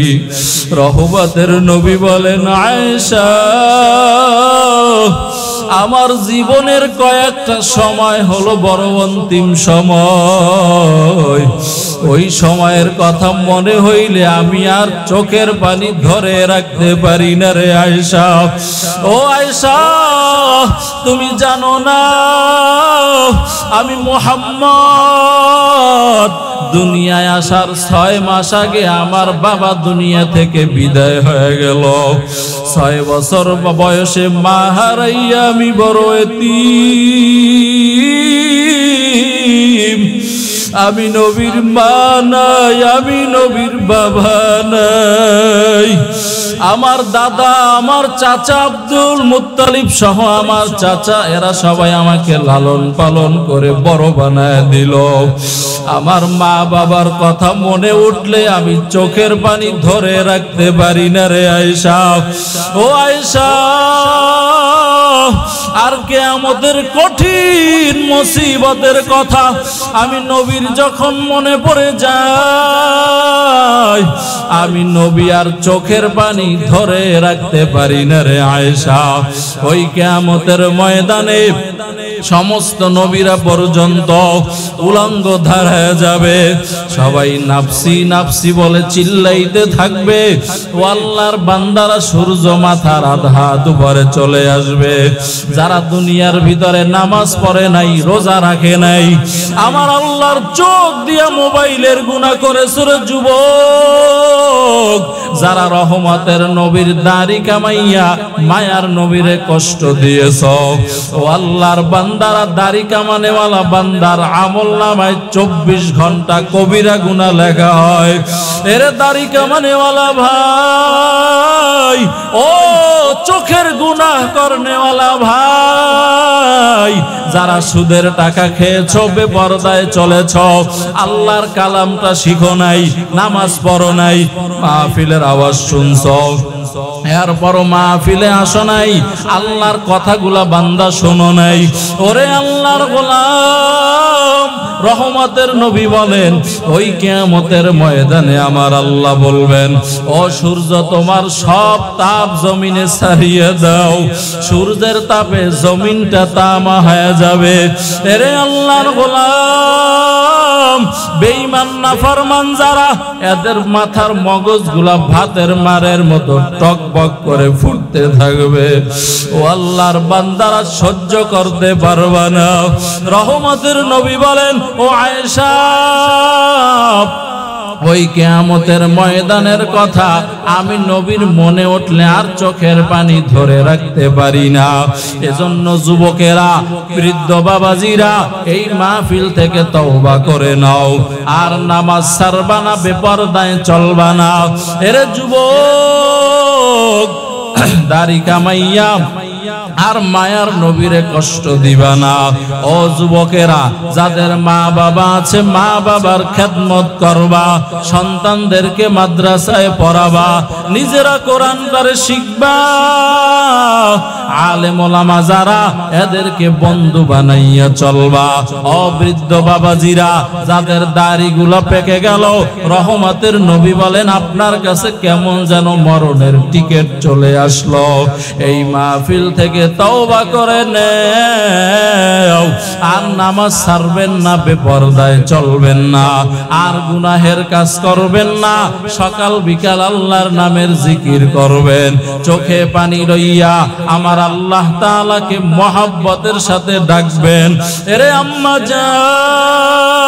Speaker 1: রহমতের নবী বলেন, আয়েশা, আমার জীবনের কয়েকটা সময় হলো বড় অন্তিম সময়। ওই সময়ের কথা মনে হইলে আমি আর চোখের পানি ধরে রাখতে পারি না রে আয়েশা। ও আয়েশা, তুমি জানো না আমি মুহাম্মদ দুনিয়ায় আসার 6 মাস আগে আমার বাবা দুনিয়া থেকে বিদায় হয়ে গেল। 6 বছর বয়সে মা হারাইয়া আমি বড় এতিম। আমি নবীর মা নাই, আমি নবীর বাবা নাই। আমার দাদা, আমার চাচা আব্দুল মুত্তালিব সহ আমার চাচা, এরা সবাই আমাকে লালন পালন করে বড় বানায় দিল। আমার মা বাবার কথা মনে উঠলে আমি চোখের পানি ধরে রাখতে পারি না রে আয়েশা। ও আয়েশা, আর কিয়ামতের কঠিন মুসিবতের কথা আমি নবীর যখন মনে পড়ে যায়, আমি নবী আর চোখের পানি ধরে রাখতে পারি না রে আয়েশা। ওই কিয়ামতের ময়দানে সমস্ত নবীরা পর্যন্ত উলঙ্গ দাঁড়ায় যাবে, সবাই নাফসি নাফসি বলে চিল্লাইতে থাকবে। ও আল্লাহর বান্দারা সূর্য মাথার আধা দুপুরে চলে আসবে। যারা দুনিয়ার ভিতরে নামাজ পড়ে নাই, রোজা রাখে নাই, আমার আল্লাহর চোখ দিয়া মোবাইলের গুনাহ করেছে রে যুবক, যারা রহমতের নবীর দাড়ি কামাইয়া মায়ার নবীরে কষ্ট দিয়েছ, ও আল্লাহর বান্দারা দাড়ি কামানেওয়ালা বান্দার আমলনামায় 24 ঘন্টা কবিরা গুনাহ লেখা হয়। এরে দাড়ি কামানেওয়ালা ভাই, ও চোখের গুনাহ করনেওয়ালা ভাই, যারা সুদের টাকা খেয়েছ, বেপরদায় চলেছ, আল্লাহর কালামটা শিখো নাই, নামাজ পড়ো নাই, মাহফিলের আওয়াজ শুনছ, এরপরও মাহফিলে আসো নাই, আল্লাহর কথাগুলা বান্দা শোনো নাই। ওরে আল্লাহর গোলাম, রহমতের নবী বলেন ওই কিয়ামতের ময়দানে আমার আল্লাহ বলবেন, ও সূর্য তোমার সব তাপ জমিনে ছাড়িয়ে দাও। সূর্যের তাপে জমিনটা তামা হয়ে যাবে। এরে আল্লাহর গোলাম, বেঈমান নাফরমান যারা, এদের মাথার মগজগুলা ভাতের মারের মতো টকবক করে ফুটতে থাকবে। ও আল্লাহর বান্দারা সহ্য করতে পারবে না। রহমতের নবী বলেন, ও আয়েশা, ওই কিয়ামতের ময়দানের কথা আমি নবীর মনে উঠলে আর চোখের পানি ধরে রাখতে পারি না। এজন্য যুবকেরা, বৃদ্ধ বাবাজিরা, এই মাহফিল থেকে তওবা করে নাও, আর নামাজ ছাড়বা না, বেপরদায় চলবা না। এরে যুবক, দাড়ি কামাইয়া আর মায়ার নবীরে কষ্ট দিবা না। ও যুবকেরা, যাদের মা বাবা আছে, মা বাবার খেদমত করবা, সন্তানদেরকে মাদ্রাসায় পড়াবা, নিজেরা কোরআন করে শিখবা। আলেম ওলামা যারা, এদেরকে বন্ধু বানাইয়া চলবা। ও বৃদ্ধ বাবাজিরা, যাদের দাড়িগুলো পেকে গেল, রহমতের নবী বলেন আপনার কাছে কেমন যেন মরণের টিকিট চলে আসলো। এই মাহফিল থেকে তওবা করে নেও, আর নামাজ ছাড়বেন না, বেপরদায় চলবেন না, আর গুনাহের কাজ করবেন না। সকাল বিকাল আল্লাহর নামের জিকির করবেন, চোখে পানি লইয়া আমার আল্লাহ তাআলাকে মহব্বতের সাথে ডাকবেন। এরে আম্মা জান,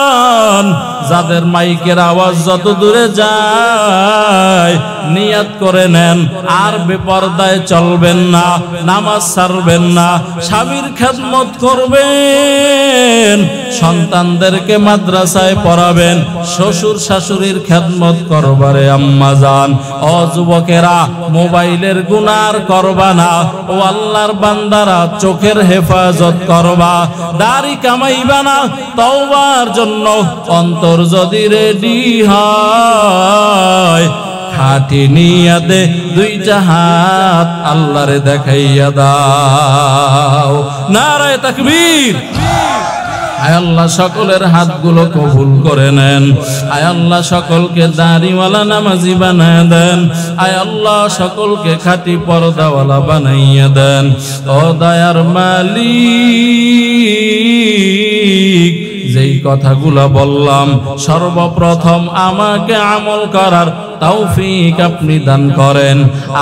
Speaker 1: যাদের মাইকের আওয়াজ যত দূরে যায়, নিয়াত করে নেন, আর বেপরদায় চলবেন না, নামাজ ছাড়বেন না, স্বামীর খেদমত করবেন, সন্তানদেরকে মাদ্রাসায় পড়াবেন, শ্বশুর শাশুড়ির খেদমত করবারে আম্মা জান। ও যুবকেরা, মোবাইলের গুনার করবা না। ও আল্লাহর বান্দারা, চোখের হেফাজত করবা, দাড়ি কামাইবা না। তওবার জন্য অন্তর যদি রেডি হয়, খাটি নিয়াতে দুইটা হাত আল্লাহরে দেখাইয়া দাও। নারায়ে তাকবীর। আয় আল্লাহ, সকলের হাতগুলো কবুল করে নেন। আয় আল্লাহ, সকলকে দাড়িওয়ালা নামাজি বানায় দেন। আয় আল্লাহ, সকলকে খাঁটি পর্দাওয়ালা বানাইয়া দেন। ও দয়ার মালিক, যেই কথাগুলো বললাম, সর্বপ্রথম আমাকে আমল করার তৌফিক আপনি দান করেন,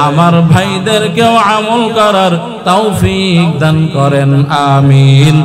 Speaker 1: আমার ভাইদেরকেও আমল করার তৌফিক দান করেন। আমিন।